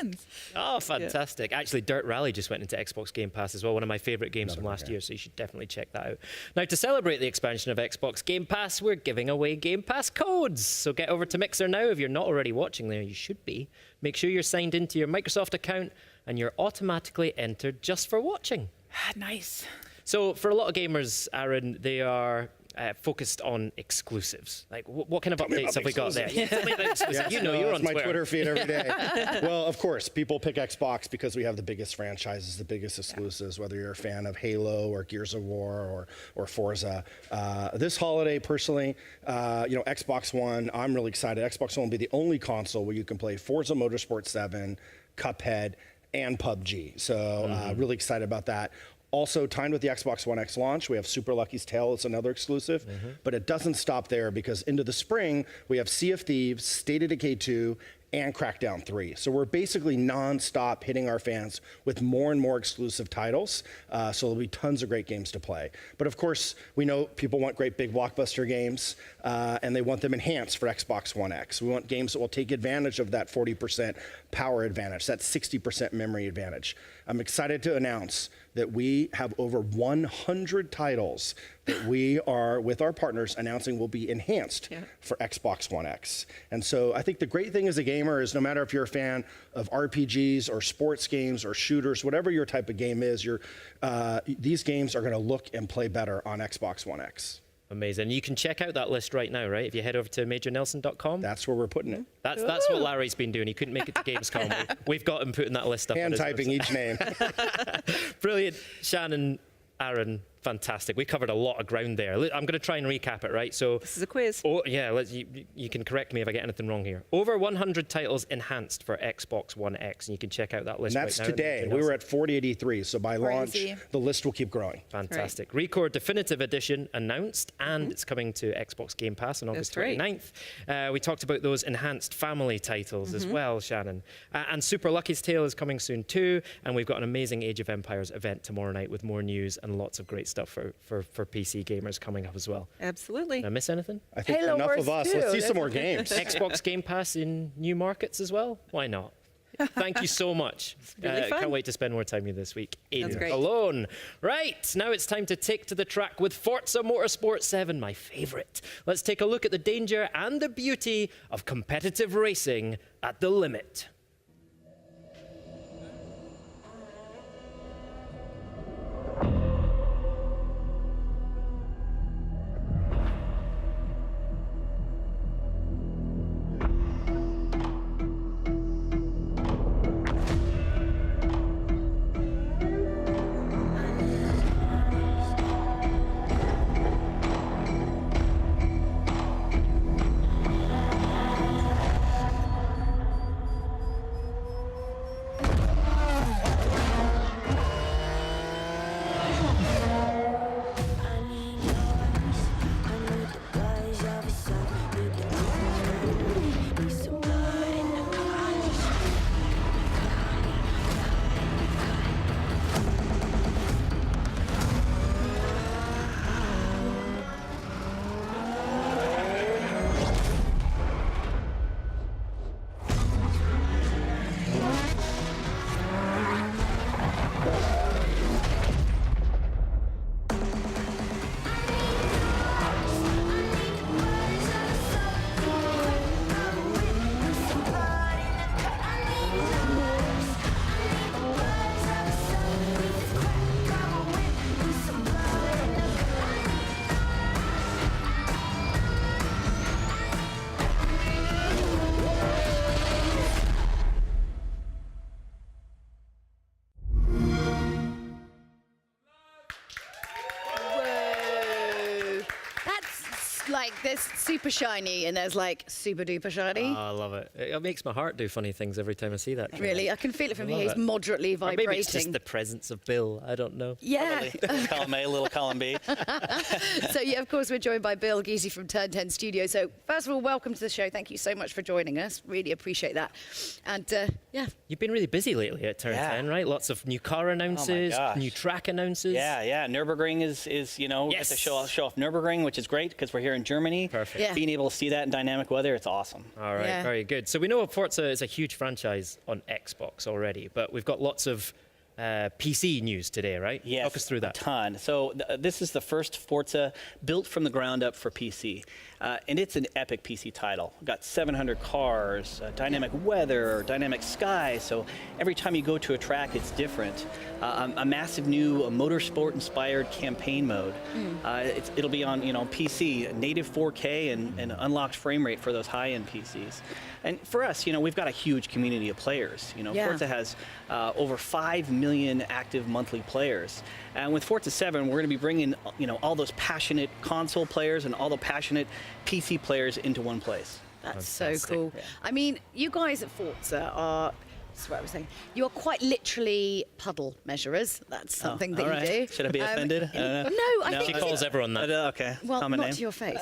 Speaker 1: Oh, fantastic. Actually, Dirt Rally just went into Xbox Game Pass as well, one of my favorite games from last year, so you should definitely check that out. Now, to celebrate the expansion of Xbox Game Pass, we're giving away Game Pass codes. So get over to Mixer now. If you're not already watching there, you should be. Make sure you're signed into your Microsoft account and you're automatically entered just for watching.
Speaker 2: Nice.
Speaker 1: So for a lot of gamers, Aaron, they are focused on exclusives. Like, what kind of
Speaker 12: Tell me
Speaker 1: updates
Speaker 12: about
Speaker 1: have we got there?
Speaker 12: exclusives.
Speaker 1: Tell me about exclusives. You know, you're on
Speaker 12: my
Speaker 1: Twitter.
Speaker 12: Twitter feed every day. Well, of course, people pick Xbox because we have the biggest franchises, the biggest exclusives, whether you're a fan of Halo or Gears of War or Forza. This holiday, personally, Xbox One, I'm really excited. Xbox One will be the only console where you can play Forza Motorsport 7, Cuphead, and PUBG. So really excited about that. Also, timed with the Xbox One X launch, we have Super Lucky's Tale. It's another exclusive. But it doesn't stop there, because into the spring, we have Sea of Thieves, State of Decay 2, and Crackdown 3. So we're basically non-stop hitting our fans with more and more exclusive titles. So there'll be tons of great games to play. But of course, we know people want great big blockbuster games, and they want them enhanced for Xbox One X. We want games that will take advantage of that 40% power advantage, that 60% memory advantage. I'm excited to announce that we have over 100 titles that we are, with our partners, announcing will be enhanced for Xbox One X. And so I think the great thing as a gamer is, no matter if you're a fan of RPGs or sports games or shooters, whatever your type of game is, these games are going to look and play better on Xbox One X.
Speaker 1: Amazing. You can check out that list right now, right? If you head over to majornelson.com.
Speaker 12: That's where we're putting it.
Speaker 1: That's what Larry's been doing. He couldn't make it to Gamescom. We've got him putting that list up.
Speaker 12: Hand typing each name.
Speaker 1: Brilliant. Shannon, Aaron, fantastic. We covered a lot of ground there. I'm going to try and recap it, right? So
Speaker 7: this is a quiz.
Speaker 1: Oh, yeah, you can correct me if I get anything wrong here. Over 100 titles enhanced for Xbox One X, and you can check out that list
Speaker 12: And that's
Speaker 1: right now.
Speaker 12: today. We were at 4083, so by launch,
Speaker 2: Crazy.
Speaker 12: the list will keep growing.
Speaker 1: Fantastic. Record Definitive Edition announced, and it's coming to Xbox Game Pass on August 29th. We talked about those enhanced family titles as well, Shannon. And Super Lucky's Tale is coming soon too, and we've got an amazing Age of Empires event tomorrow night with more news and lots of great stuff for PC gamers coming up as well.
Speaker 7: Absolutely.
Speaker 1: Did I miss anything?
Speaker 12: I think
Speaker 2: Halo
Speaker 12: enough
Speaker 2: Wars
Speaker 12: of us.
Speaker 2: 2,
Speaker 12: Let's see
Speaker 2: that's
Speaker 12: some more
Speaker 2: okay.
Speaker 12: games.
Speaker 1: Xbox Game Pass in new markets as well? Why not? Thank you so much.
Speaker 7: really fun.
Speaker 1: Can't wait to spend more time with you this week in
Speaker 7: Sounds great.
Speaker 1: Cologne. Right, now it's time to take to the track with Forza Motorsport 7, my favourite. Let's take a look at the danger and the beauty of competitive racing at the limit.
Speaker 3: Like, there's super shiny and there's like super duper shiny.
Speaker 1: Oh, I love it. It makes my heart do funny things every time I see that.
Speaker 3: Really, I can feel it from
Speaker 1: I
Speaker 3: here.
Speaker 1: love
Speaker 3: It's
Speaker 1: it.
Speaker 3: moderately
Speaker 1: Or
Speaker 3: vibrating.
Speaker 1: maybe it's just the presence of Bill. I don't know.
Speaker 3: Yeah.
Speaker 15: Column A, little column B.
Speaker 3: So, yeah, of course, we're joined by Bill Geesey from Turn 10 Studios. So, first of all, welcome to the show. Thank you so much for joining us. Really appreciate that. And, yeah.
Speaker 1: You've been really busy lately at Turn 10, right? Lots of new car announces,
Speaker 15: gosh.
Speaker 1: new track announces.
Speaker 15: Yeah. Nürburgring is you know,
Speaker 1: Yes.
Speaker 15: get to show off Nürburgring, which is great because we're here in Germany.
Speaker 1: Perfect.
Speaker 3: Yeah.
Speaker 15: Being able to see that in dynamic weather, it's awesome.
Speaker 1: All right,
Speaker 3: Yeah.
Speaker 1: very good. So we know Forza is a huge franchise on Xbox already, but we've got lots of PC news today, right?
Speaker 15: Yes,
Speaker 1: Talk us through that.
Speaker 15: a ton. So this is the first Forza built from the ground up for PC. And it's an epic PC title. We've got 700 cars, dynamic weather, dynamic sky. So every time you go to a track, it's different. A massive new motorsport-inspired campaign mode. It'll be on PC, native 4K and unlocked frame rate for those high-end PCs. And for us, we've got a huge community of players. Forza has over 5 million active monthly players. And with Forza 7, we're going to be bringing, all those passionate console players and all the passionate PC players into one place.
Speaker 3: That's so cool. Yeah. I mean, you guys at Forza are, that's what I was saying, you are quite literally puddle measurers. That's something that you do.
Speaker 15: Should I be offended?
Speaker 3: No, I think
Speaker 1: she calls everyone that.
Speaker 15: Okay.
Speaker 3: Well,
Speaker 15: common
Speaker 3: not
Speaker 15: name.
Speaker 3: to your face.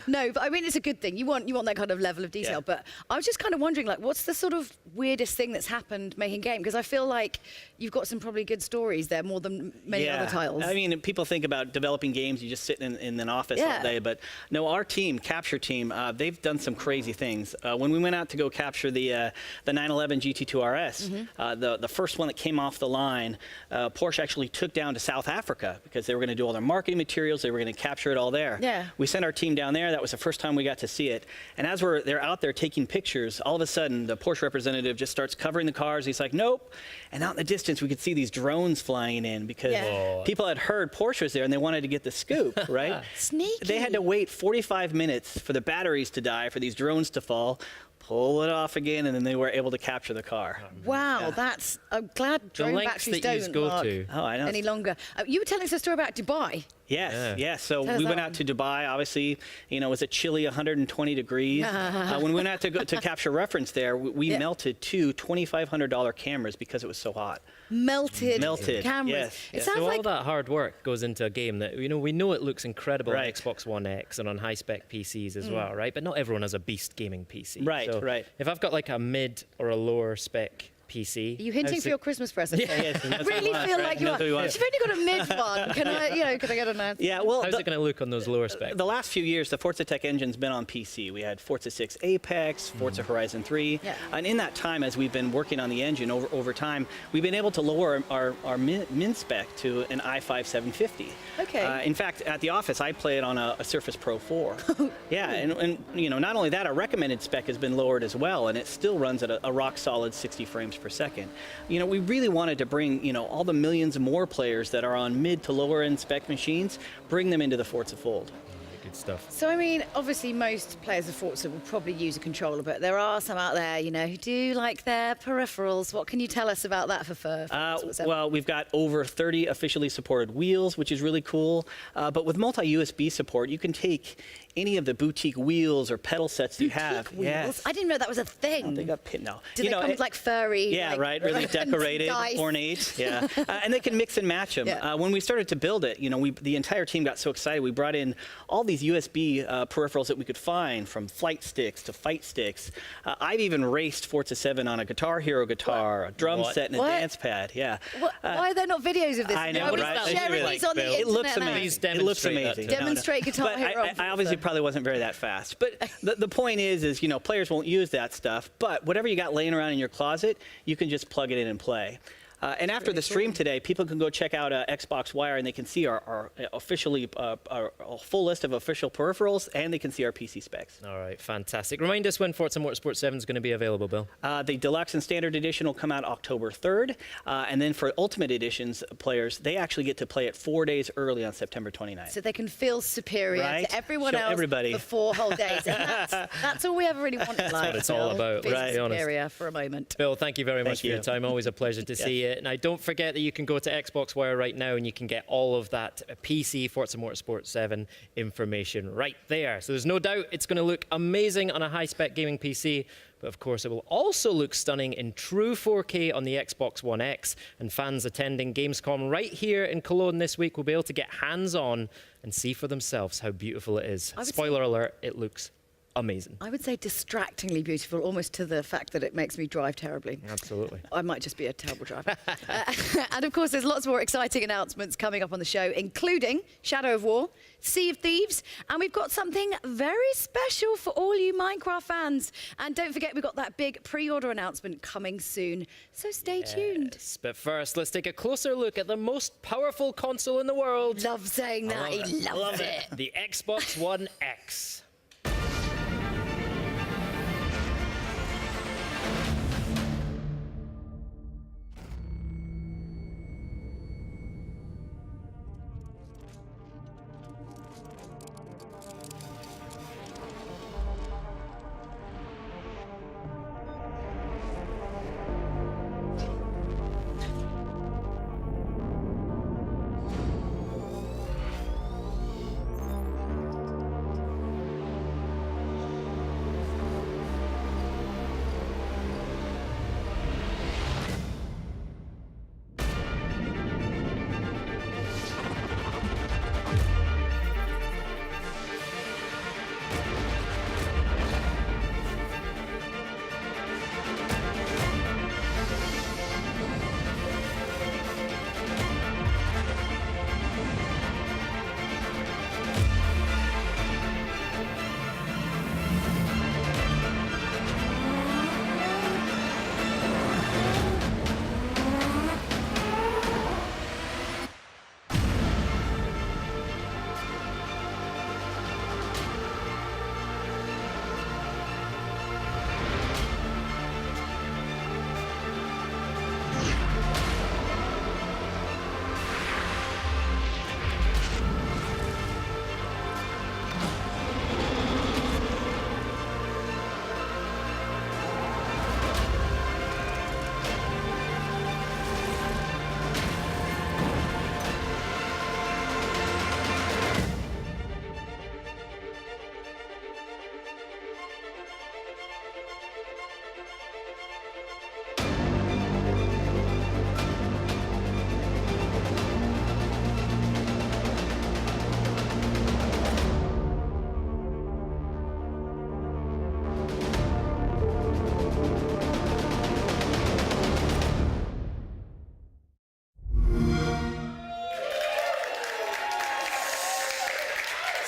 Speaker 3: No, but I mean, it's a good thing. You want that kind of level of detail.
Speaker 15: Yeah.
Speaker 3: But I was just kind of wondering, like, what's the sort of weirdest thing that's happened making game? Because I feel like you've got some probably good stories there, more than many other titles.
Speaker 15: I mean, people think about developing games, you just sit in an office all day. But no, our team, Capture Team, they've done some crazy things. When we went out to go capture the 911 GT2 RS, the first one that came off the line, Porsche actually took down to South Africa because they were going to do all their marketing materials. They were going to capture it all there.
Speaker 3: Yeah.
Speaker 15: We sent our team down there. That was the first time we got to see it. And as they're out there taking pictures, all of a sudden the Porsche representative just starts covering the cars. He's like, nope. And out in the distance, we could see these drones flying in because people had heard Porsche was there and they wanted to get the scoop, right?
Speaker 3: Sneaky.
Speaker 15: They had to wait 45 minutes for the batteries to die, for these drones to fall, pull it off again, and then they were able to capture the car.
Speaker 3: Wow, I'm glad drone batteries don't work any longer. You were telling us a story about Dubai.
Speaker 15: Yes. So we went out to Dubai. Obviously, it was a chilly 120 degrees. When we went out to capture reference there, we melted two $2,500 cameras because it was so hot.
Speaker 3: Melted cameras.
Speaker 15: Yes.
Speaker 1: So all that hard work goes into a game that we know it looks incredible on
Speaker 15: Right.
Speaker 1: Xbox One X and on high-spec PCs as well, right? But not everyone has a beast gaming PC.
Speaker 15: Right,
Speaker 1: so
Speaker 15: right.
Speaker 1: If I've got like a mid or a lower spec PC,
Speaker 3: Are you hinting for your Christmas present?
Speaker 15: Yes,
Speaker 3: I really feel like you are. You've only got a mid one. Can I get an answer?
Speaker 15: Yeah, well,
Speaker 1: how's it going to look on those lower specs?
Speaker 15: The last few years, the Forza Tech engine's been on PC. We had Forza 6 Apex, Forza Horizon 3.
Speaker 3: Yeah.
Speaker 15: And in that time, as we've been working on the engine over time, we've been able to lower our min spec to an i5 750.
Speaker 3: Okay.
Speaker 15: In fact, at the office, I play it on a Surface Pro 4. Yeah, and not only that, our recommended spec has been lowered as well, and it still runs at a rock-solid 60 frames per second. We really wanted to bring, all the millions more players that are on mid to lower end spec machines, bring them into the Forza fold.
Speaker 1: Good stuff.
Speaker 3: So, I mean, obviously most players of Forza will probably use a controller, but there are some out there, who do like their peripherals. What can you tell us about that for
Speaker 15: Well, we've got over 30 officially supported wheels, which is really cool. But with multi-USB support, you can take any of the boutique wheels or pedal sets that you have.
Speaker 3: Wheels?
Speaker 15: Yes.
Speaker 3: I didn't know that was a thing.
Speaker 15: They got pin now.
Speaker 3: Do they come with like furry?
Speaker 15: Yeah,
Speaker 3: like,
Speaker 15: right. Really decorated,
Speaker 3: dice?
Speaker 15: ornate. Yeah, and they can mix and match them.
Speaker 3: Yeah.
Speaker 15: When we started to build it, the entire team got so excited. We brought in all these USB peripherals that we could find, from flight sticks to fight sticks. I've even raced Forza 7 on a Guitar Hero guitar, a drum set, and a dance pad. Yeah.
Speaker 3: Why are there not videos of this?
Speaker 15: I know,
Speaker 3: Nobody's
Speaker 15: right?
Speaker 3: sharing these on the internet
Speaker 15: It looks
Speaker 3: now.
Speaker 15: amazing. It looks amazing.
Speaker 3: Demonstrate Guitar
Speaker 15: But
Speaker 3: Hero.
Speaker 15: I obviously probably wasn't very that fast. But the point is, players won't use that stuff. But whatever you got laying around in your closet, you can just plug it in and play. And after the stream today, people can go check out Xbox Wire, and they can see our officially our full list of official peripherals, and they can see our PC specs.
Speaker 1: All right, fantastic. Remind us when Forza Motorsport 7 is going to be available, Bill.
Speaker 15: The Deluxe and Standard Edition will come out October 3rd. And then for Ultimate Editions players, they actually get to play it 4 days early on September 29th.
Speaker 3: So they can feel superior
Speaker 15: Right?
Speaker 3: to everyone
Speaker 15: Show
Speaker 3: else
Speaker 15: everybody.
Speaker 3: for 4 whole days. And that's all we ever really want in life.
Speaker 1: what it's all about,
Speaker 3: Feel
Speaker 1: let's be honest.
Speaker 3: superior for a moment.
Speaker 1: Bill, thank you very much for
Speaker 15: you.
Speaker 1: your time. Always a pleasure to see you. Now, don't forget that you can go to Xbox Wire right now and you can get all of that PC Forza Motorsport 7 information right there. So there's no doubt it's going to look amazing on a high-spec gaming PC, but of course it will also look stunning in true 4K on the Xbox One X. And fans attending Gamescom right here in Cologne this week will be able to get hands-on and see for themselves how beautiful it is. Spoiler alert, it looks amazing.
Speaker 3: I would say distractingly beautiful, almost to the fact that it makes me drive terribly.
Speaker 1: Absolutely.
Speaker 3: I might just be a terrible driver. And of course, there's lots more exciting announcements coming up on the show, including Shadow of War, Sea of Thieves, and we've got something very special for all you Minecraft fans. And don't forget, we've got that big pre-order announcement coming soon, so stay tuned.
Speaker 1: Yes, but first, let's take a closer look at the most powerful console in the world.
Speaker 3: Love saying that. He loves it.
Speaker 1: The Xbox One X.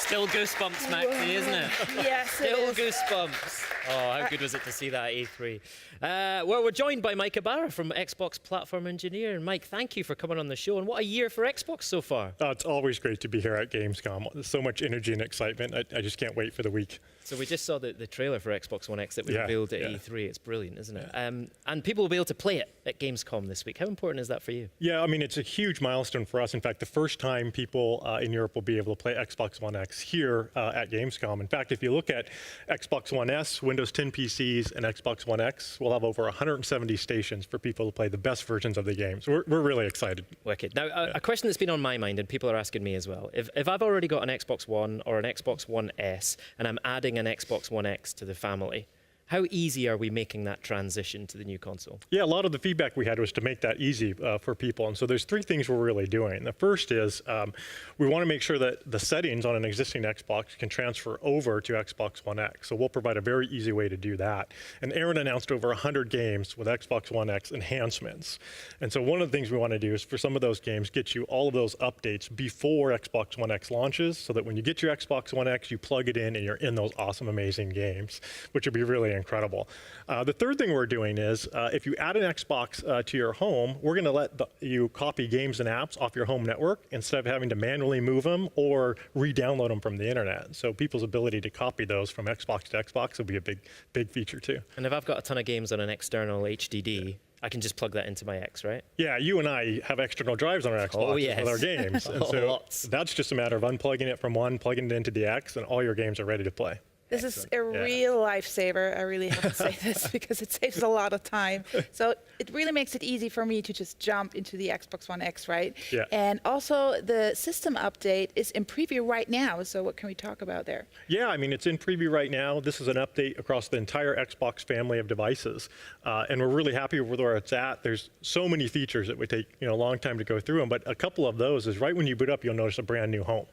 Speaker 1: Still goosebumps, Maxie, isn't it?
Speaker 2: Yes,
Speaker 1: Still
Speaker 2: it is.
Speaker 1: goosebumps. Oh, how good was it to see that at E3? Well, we're joined by Mike Ibarra from Xbox Platform Engineer. And Mike, thank you for coming on the show. And what a year for Xbox so far.
Speaker 16: Oh, it's always great to be here at Gamescom. There's so much energy and excitement. I just can't wait for the week.
Speaker 1: So we just saw the trailer for Xbox One X that was revealed at E3. It's brilliant, isn't it? And people will be able to play it at Gamescom this week. How important is that for you?
Speaker 16: Yeah, I mean, it's a huge milestone for us. In fact, the first time people in Europe will be able to play Xbox One X here at Gamescom. In fact, if you look at Xbox One S, Windows 10 PCs, and Xbox One X, we'll have over 170 stations for people to play the best versions of the games. We're really excited.
Speaker 1: Wicked. Now, a question that's been on my mind, and people are asking me as well. If I've already got an Xbox One or an Xbox One S, and I'm adding an Xbox One X to the family, how easy are we making that transition to the new console?
Speaker 16: Yeah, a lot of the feedback we had was to make that easy for people. And so there's three things we're really doing. The first is we want to make sure that the settings on an existing Xbox can transfer over to Xbox One X. So we'll provide a very easy way to do that. And Aaron announced over 100 games with Xbox One X enhancements. And so one of the things we want to do is for some of those games, get you all of those updates before Xbox One X launches, so that when you get your Xbox One X, you plug it in and you're in those awesome, amazing games, which would be really incredible. The third thing we're doing is if you add an Xbox to your home, we're going to let you copy games and apps off your home network instead of having to manually move them or re-download them from the internet. So people's ability to copy those from Xbox to Xbox will be a big feature too.
Speaker 1: And if I've got a ton of games on an external HDD, I can just plug that into my X, right?
Speaker 16: Yeah, you and I have external drives on our Xbox with our games. And so that's just a matter of unplugging it from one, plugging it into the X, and all your games are ready to play.
Speaker 2: This is a real lifesaver. I really have to say this because it saves a lot of time. So it really makes it easy for me to just jump into the Xbox One X, right?
Speaker 16: Yeah.
Speaker 2: And also the system update is in preview right now. So what can we talk about there?
Speaker 16: Yeah, I mean, it's in preview right now. This is an update across the entire Xbox family of devices. And we're really happy with where it's at. There's so many features that would take a long time to go through them. But a couple of those is right when you boot up, you'll notice a brand new home.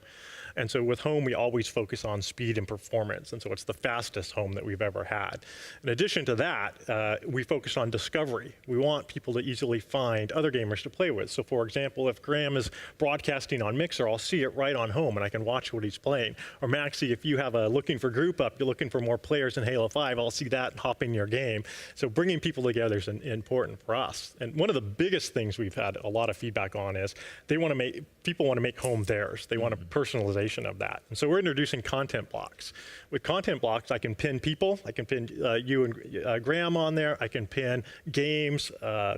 Speaker 16: And so with home, we always focus on speed and performance. And so it's the fastest home that we've ever had. In addition to that, we focus on discovery. We want people to easily find other gamers to play with. So for example, if Graham is broadcasting on Mixer, I'll see it right on home and I can watch what he's playing. Or Maxie, if you have a looking for group up, you're looking for more players in Halo 5, I'll see that and hop in your game. So bringing people together is important for us. And one of the biggest things we've had a lot of feedback on is people want to make home theirs. They want a personalization of that. And so we're introducing content blocks. With content blocks, I can pin people. I can pin you and Graham on there. I can pin games,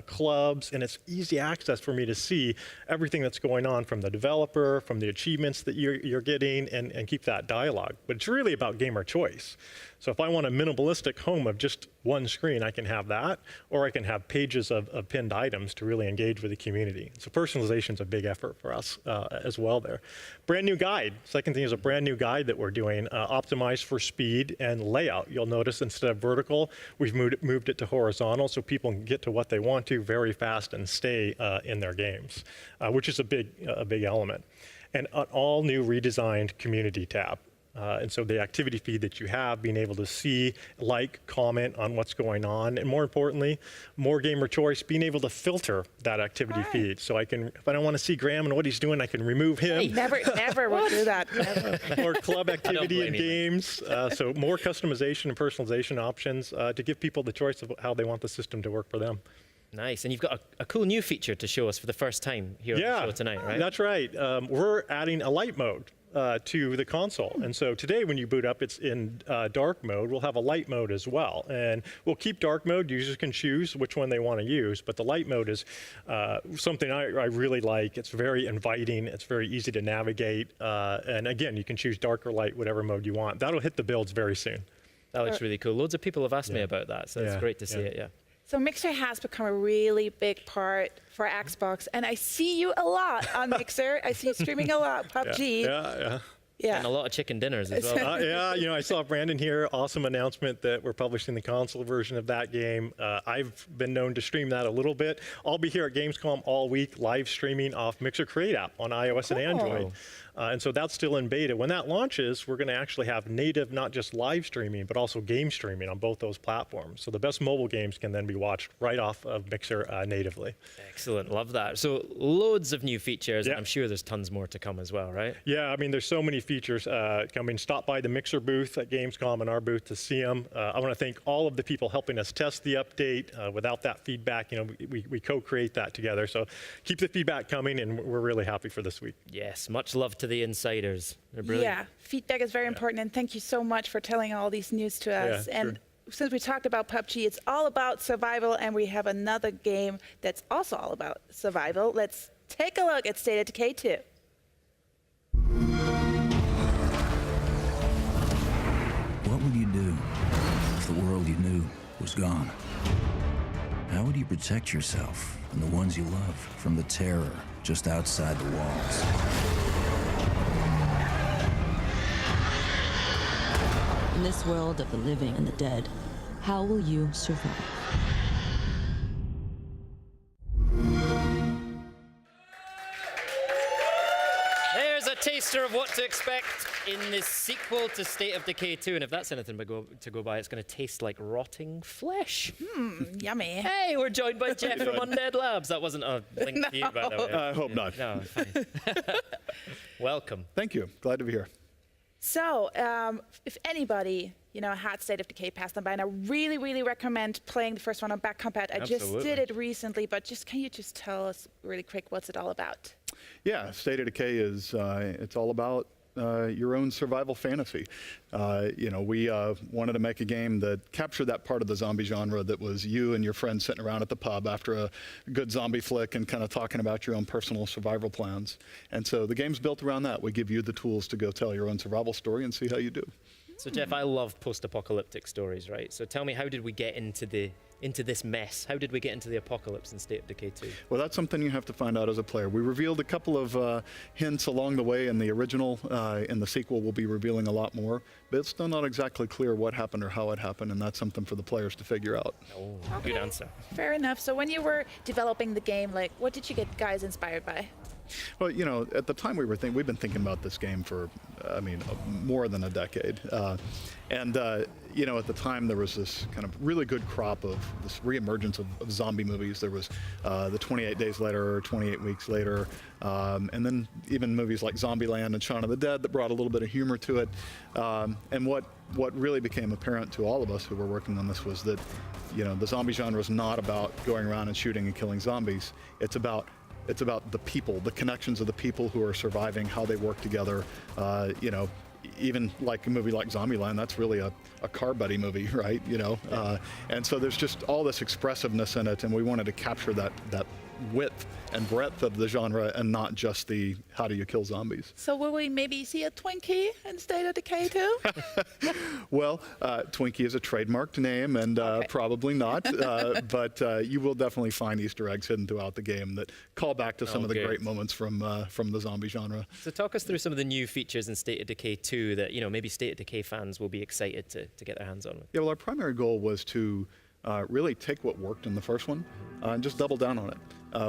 Speaker 16: clubs, and it's easy access for me to see everything that's going on from the developer, from the achievements that you're getting, and keep that dialogue. But it's really about gamer choice. So if I want a minimalistic home of just one screen, I can have that, or I can have pages of pinned items to really engage with the community. So personalization is a big effort for us as well there. Brand new guide. Second thing is a brand new guide that we're doing, optimized for speed and layout. You'll notice instead of vertical, we've moved it to horizontal so people can get to what they want to very fast and stay in their games, which is a big element. And an all new redesigned community tab. And so the activity feed that you have, being able to see, like, comment on what's going on, and more importantly, more gamer choice, being able to filter that activity feed. So I can, if I don't want to see Graham and what he's doing, I can remove him.
Speaker 2: Hey, never will do that. Never.
Speaker 16: Or club activity in games. So more customization and personalization options to give people the choice of how they want the system to work for them.
Speaker 1: Nice. And you've got a cool new feature to show us for the first time here on the show tonight, right?
Speaker 16: That's right. We're adding a light mode to the console. And so today when you boot up, it's in dark mode. We'll have a light mode as well. And we'll keep dark mode. Users can choose which one they want to use. But the light mode is something I really like. It's very inviting. It's very easy to navigate. And again, you can choose dark or light, whatever mode you want. That'll hit the builds very soon.
Speaker 1: That looks really cool. Loads of people have asked me about that. So it's great to see it, yeah.
Speaker 2: So Mixer has become a really big part for Xbox, and I see you a lot on Mixer. I see you streaming a lot, PUBG.
Speaker 1: Yeah. And a lot of chicken dinners as well.
Speaker 16: Yeah, I saw Brandon here. Awesome announcement that we're publishing the console version of that game. I've been known to stream that a little bit. I'll be here at Gamescom all week, live streaming off Mixer Create app on iOS and Android. And so that's still in beta. When that launches, we're going to actually have native, not just live streaming, but also game streaming on both those platforms. So the best mobile games can then be watched right off of Mixer natively.
Speaker 1: Excellent. Love that. So loads of new features. And I'm sure there's tons more to come as well, right?
Speaker 16: Yeah, I mean, there's so many features coming. Stop by the Mixer booth at Gamescom and our booth to see them. I want to thank all of the people helping us test the update. Without that feedback, we co-create that together. So keep the feedback coming, and we're really happy for this week.
Speaker 1: Yes, much love to the insiders. They're brilliant.
Speaker 2: Yeah, feedback is very important, and thank you so much for telling all these news to us. And since we talked about PUBG, it's all about survival, and we have another game that's also all about survival. Let's take a look at State of Decay 2.
Speaker 17: What would you do if the world you knew was gone? How would you protect yourself and the ones you love from the terror just outside the walls?
Speaker 18: In this world of the living and the dead, how will you survive?
Speaker 1: There's a taster of what to expect in this sequel to State of Decay 2. And if that's anything to go by, it's going to taste like rotting flesh.
Speaker 2: Yummy.
Speaker 1: Hey, we're joined by Jeff from Undead Labs. That wasn't a link to you, by the way.
Speaker 19: I hope not.
Speaker 1: No, fine. Welcome.
Speaker 19: Thank you. Glad to be here.
Speaker 2: So, if anybody, had State of Decay passed them by, and I really, really recommend playing the first one on back compat. I just did it recently, but can you just tell us really quick what's it all about?
Speaker 19: Yeah, State of Decay is it's all about your own survival fantasy. We wanted to make a game that captured that part of the zombie genre that was you and your friends sitting around at the pub after a good zombie flick and kind of talking about your own personal survival plans. And so the game's built around that. We give you the tools to go tell your own survival story and see how you do.
Speaker 1: So Jeff, I love post-apocalyptic stories, right? So tell me, how did we get into this mess? How did we get into the apocalypse in State of Decay 2?
Speaker 19: Well, that's something you have to find out as a player. We revealed a couple of hints along the way in the original. In the sequel, we'll be revealing a lot more. But it's still not exactly clear what happened or how it happened, and that's something for the players to figure out.
Speaker 1: Oh, good answer.
Speaker 2: Fair enough. So when you were developing the game, what did you get guys inspired by?
Speaker 19: Well, you know, at the time we've been thinking about this game for, more than a decade. You know, at the time there was this kind of really good crop of this reemergence of zombie movies. There was the 28 Days Later, 28 Weeks Later, and then even movies like Zombieland and Shaun of the Dead that brought a little bit of humor to it. And what really became apparent to all of us who were working on this was that, you know, the zombie genre is not about going around and shooting and killing zombies. It's about the people, the connections of the people who are surviving, how they work together. You know, even like a movie like Zombieland, that's really a car buddy movie, right? You know, and so there's just all this expressiveness in it, and we wanted to capture that width and breadth of the genre and not just the how do you kill zombies.
Speaker 2: So will we maybe see a Twinkie in State of Decay too?
Speaker 19: Well, Twinkie is a trademarked name, and probably not, but you will definitely find Easter eggs hidden throughout the game that call back to some of the great moments from the zombie genre.
Speaker 1: So talk us through some of the new features in State of Decay 2 that, you know, maybe State of Decay fans will be excited to get their hands on.
Speaker 19: Yeah, well, our primary goal was to really take what worked in the first one and just double down on it.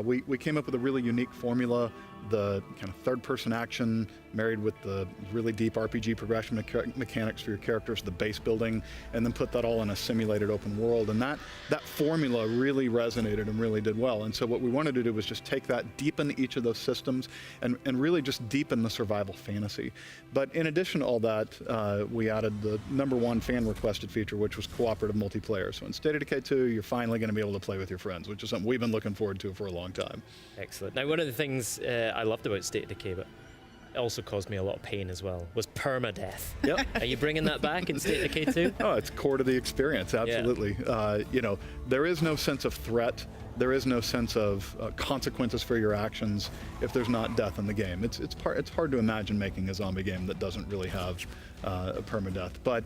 Speaker 19: We came up with a really unique formula, the kind of third-person action married with the really deep RPG progression mechanics for your characters, the base building, and then put that all in a simulated open world. And that formula really resonated and really did well. And so what we wanted to do was just take that, deepen each of those systems, and really just deepen the survival fantasy. But in addition to all that, we added the #1 fan-requested feature, which was cooperative multiplayer. So in State of Decay 2, you're finally going to be able to play with your friends, which is something we've been looking forward to for a long time.
Speaker 1: Excellent. Now, one of the things I loved about State of Decay, but it also caused me a lot of pain as well, was permadeath.
Speaker 19: Yep.
Speaker 1: Are you bringing that back in State of Decay 2?
Speaker 19: Oh, it's core to the experience, absolutely.
Speaker 1: Yeah.
Speaker 19: You know, there is no sense of threat. There is no sense of consequences for your actions if there's not death in the game. It's hard to imagine making a zombie game that doesn't really have a permadeath. But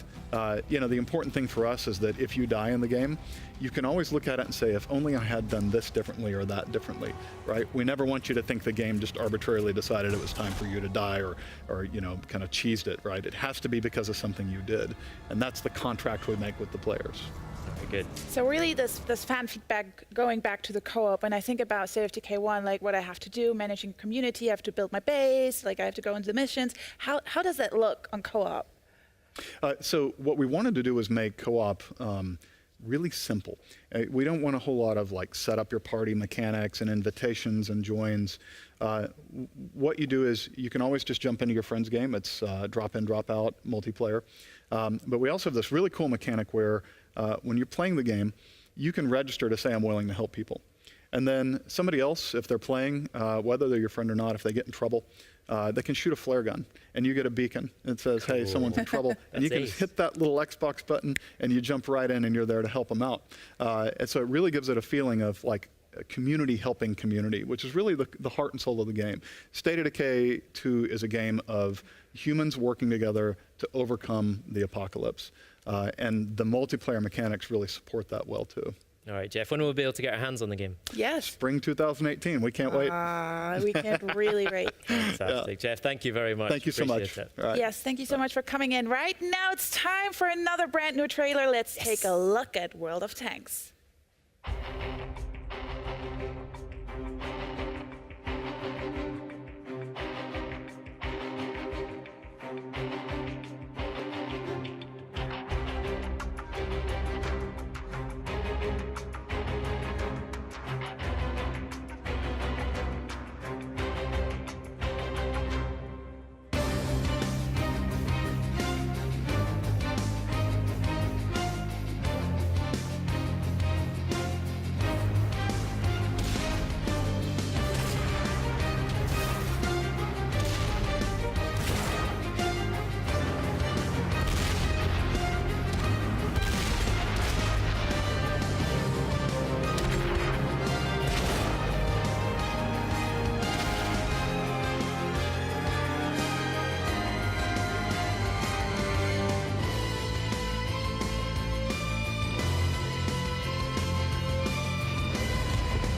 Speaker 19: you know, the important thing for us is that if you die in the game, you can always look at it and say, if only I had done this differently or that differently, right? We never want you to think the game just arbitrarily decided it was time for you to die or you know, kind of cheesed it, right? It has to be because of something you did, and that's the contract we make with the players.
Speaker 1: Very good.
Speaker 2: So really this fan feedback, going back to the co-op, when I think about State of Decay 1, like what I have to do, managing a community, I have to build my base, like I have to go into the missions. How does that look on co-op?
Speaker 19: So what we wanted to do was make co-op really simple. We don't want a whole lot of like set up your party mechanics and invitations and joins. What you do is you can always just jump into your friend's game. It's drop in, drop out multiplayer. But we also have this really cool mechanic where when you're playing the game, you can register to say I'm willing to help people. And then somebody else, if they're playing, whether they're your friend or not, if they get in trouble, they can shoot a flare gun, and you get a beacon. It says, hey, someone's in trouble. And you can just hit that little Xbox button, and you jump right in, and you're there to help them out. And so it really gives it a feeling of like a community helping community, which is really the heart and soul of the game. State of Decay 2 is a game of humans working together to overcome the apocalypse. And the multiplayer mechanics really support that well, too.
Speaker 1: All right, Jeff, when will we be able to get our hands on the game?
Speaker 2: Yes.
Speaker 19: Spring 2018. We can't wait.
Speaker 2: We can't really wait.
Speaker 1: Fantastic. Jeff, thank you very much.
Speaker 19: Thank you so much.
Speaker 1: Right.
Speaker 2: Yes, thank you so much for coming in. Right now it's time for another brand new trailer. Let's take a look at World of Tanks.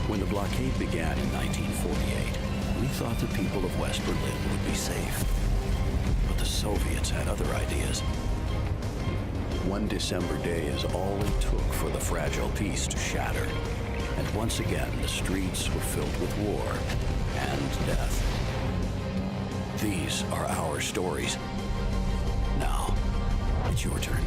Speaker 17: When the blockade began in 1948, we thought the people of West Berlin would be safe. But the Soviets had other ideas. One December day is all it took for the fragile peace to shatter. And once again, the streets were filled with war and death. These are our stories. Now, it's your turn.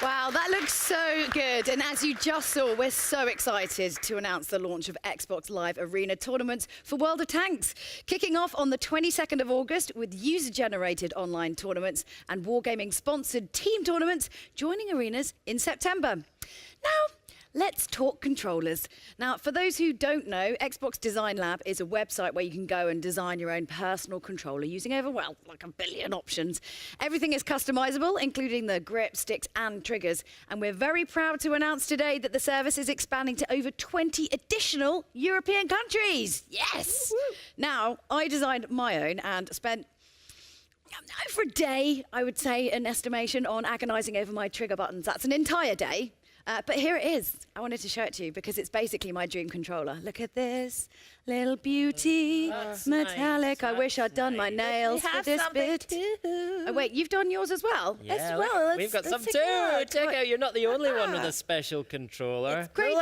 Speaker 3: Wow, that looks so good. And as you just saw, we're so excited to announce the launch of Xbox Live Arena tournaments for World of Tanks, kicking off on the 22nd of August with user-generated online tournaments and Wargaming-sponsored team tournaments joining arenas in September. Now, let's talk controllers. Now, for those who don't know, Xbox Design Lab is a website where you can go and design your own personal controller using over, well, like 1 billion options. Everything is customizable, including the grip, sticks, and triggers. And we're very proud to announce today that the service is expanding to over 20 additional European countries. Yes! Now, I designed my own and spent over a day, I would say, an estimation on agonizing over my trigger buttons. That's an entire day. But here it is. I wanted to show it to you because it's basically my dream controller. Look at this little beauty, metallic. I wish I'd done my nails for this bit. Oh, wait, you've done yours as well?
Speaker 1: Yeah,
Speaker 3: as well.
Speaker 1: we've got some too. Check out, you're not the only one with a special controller.
Speaker 3: It's great.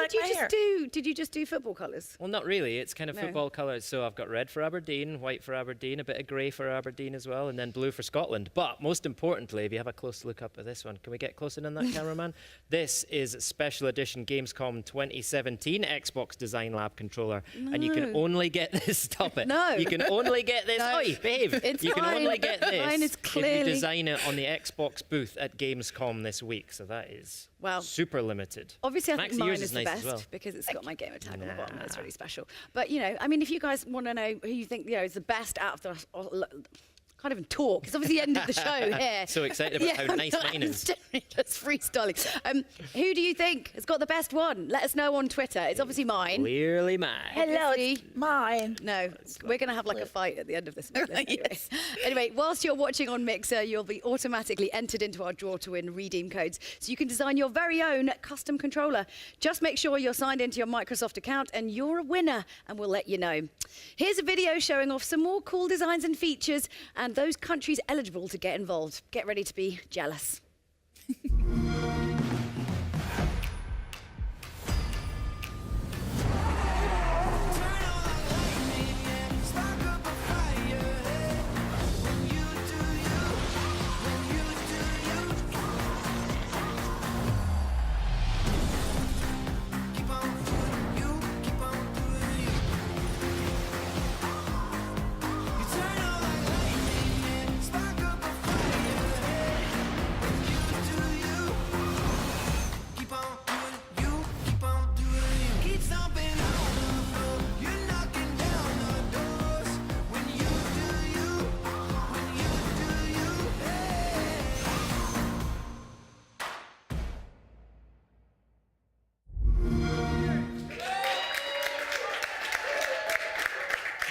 Speaker 3: Did you just do football colours?
Speaker 1: Well, not really. It's kind of football colours. So I've got red for Aberdeen, white for Aberdeen, a bit of grey for Aberdeen as well, and then blue for Scotland. But most importantly, if you have a close look up at this one, can we get closer in that, cameraman? This is special edition Gamescom 2017 Xbox Design Lab controller, and you can only get this. Stop it.
Speaker 3: No.
Speaker 1: You can only get this.
Speaker 3: No.
Speaker 1: Oi, behave.
Speaker 3: It's
Speaker 1: you can
Speaker 3: fine.
Speaker 1: only get this
Speaker 3: Mine is
Speaker 1: if you
Speaker 3: clearly-
Speaker 1: design it on the Xbox booth at Gamescom this week. So that is super limited.
Speaker 3: Obviously, I
Speaker 1: Max,
Speaker 3: think mine
Speaker 1: yours
Speaker 3: is the
Speaker 1: nice
Speaker 3: best
Speaker 1: as well.
Speaker 3: because it's got my gamer tag on the bottom. That's really special. But, you know, I mean, if you guys want to know who you think, is the best out of the... Can't even talk. It's obviously the end of the show here.
Speaker 1: So excited about how nice mine is.
Speaker 3: Just freestyling. Who do you think has got the best one? Let us know on Twitter. It's obviously mine.
Speaker 1: Clearly mine.
Speaker 2: Hello, it's mine.
Speaker 3: No, we're going to have like a fight at the end of this. Yes. Anyway, whilst you're watching on Mixer, you'll be automatically entered into our draw to win redeem codes, so you can design your very own custom controller. Just make sure you're signed into your Microsoft account and you're a winner, and we'll let you know. Here's a video showing off some more cool designs and features, and those countries eligible to get involved. Get ready to be jealous.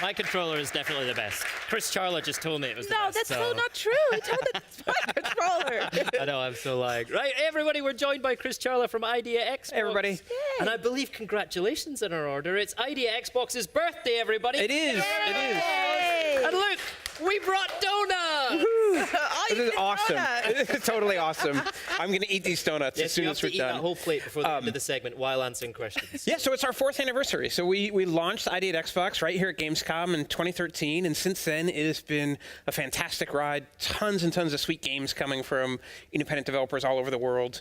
Speaker 1: My controller is definitely the best. Chris Charlotte just told me it was the
Speaker 2: No,
Speaker 1: best.
Speaker 2: that's so not true. He told me it's my controller.
Speaker 1: I know, I'm so like, right, everybody, we're joined by Chris Charlotte from Idea Xbox.
Speaker 20: Everybody.
Speaker 1: And I believe congratulations in our order. It's Idea Xbox's birthday, everybody.
Speaker 20: It is. It is.
Speaker 1: And look, we brought donuts.
Speaker 20: This is awesome. This is totally awesome. I'm going to eat these donuts as soon as we're
Speaker 1: you have to eat
Speaker 20: done.
Speaker 1: that whole plate before the end of the segment while answering questions.
Speaker 20: Yeah, so it's our 4th anniversary. So we launched Idea at Xbox right here at Gamescom in 2013, and since then it has been a fantastic ride. Tons and tons of sweet games coming from independent developers all over the world.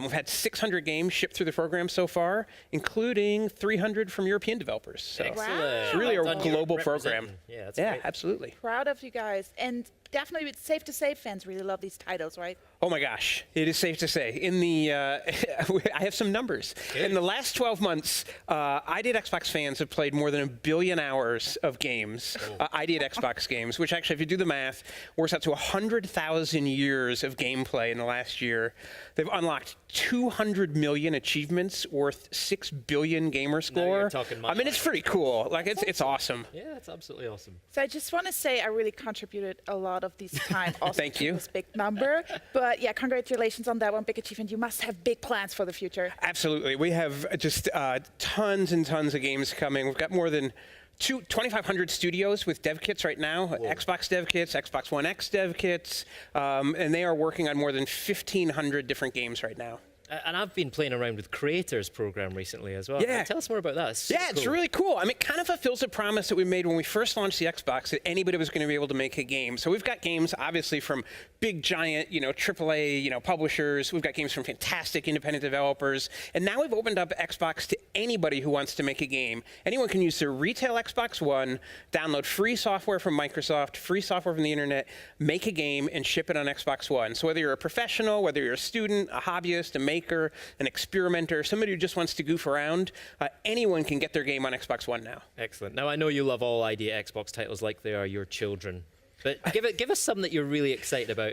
Speaker 20: We've had 600 games shipped through the program so far, including 300 from European developers. So it's really a global program.
Speaker 1: Yeah, that's
Speaker 20: yeah,
Speaker 1: great.
Speaker 20: absolutely.
Speaker 2: Proud of you guys. And definitely it's safe to say fans really love these titles, right?
Speaker 20: Oh my gosh, it is safe to say. In the, I have some numbers. In the last 12 months, Idea Xbox fans have played more than 1 billion hours of games, Idea Xbox games, which actually, if you do the math, works out to 100,000 years of gameplay in the last year. They've unlocked 200 million achievements worth 6 billion gamer score. I mean, it's pretty cool. Like, it's awesome.
Speaker 1: Yeah, it's absolutely awesome.
Speaker 2: So I just want to say I really contributed a lot of this time also
Speaker 20: Thank
Speaker 2: to
Speaker 20: you.
Speaker 2: this big number. But yeah, congratulations on that one big achievement. You must have big plans for the future.
Speaker 20: Absolutely. We have just tons and tons of games coming. We've got more than 2,500 studios with dev kits right now, Xbox dev kits, Xbox One X dev kits, and they are working on more than 1,500 different games right now.
Speaker 1: And I've been playing around with Creators program recently as well.
Speaker 20: Yeah.
Speaker 1: Tell us more about that.
Speaker 20: It's really cool. I mean, it kind of fulfills a promise that we made when we first launched the Xbox, that anybody was going to be able to make a game. So we've got games, obviously, from big, giant, AAA, publishers. We've got games from fantastic independent developers. And now we've opened up Xbox to anybody who wants to make a game. Anyone can use their retail Xbox One, download free software from Microsoft, free software from the internet, make a game, and ship it on Xbox One. So whether you're a professional, whether you're a student, a hobbyist, a maker, an experimenter, somebody who just wants to goof around, anyone can get their game on Xbox One now.
Speaker 1: Excellent. Now, I know you love all idea Xbox titles like they are your children. But give us some that you're really excited about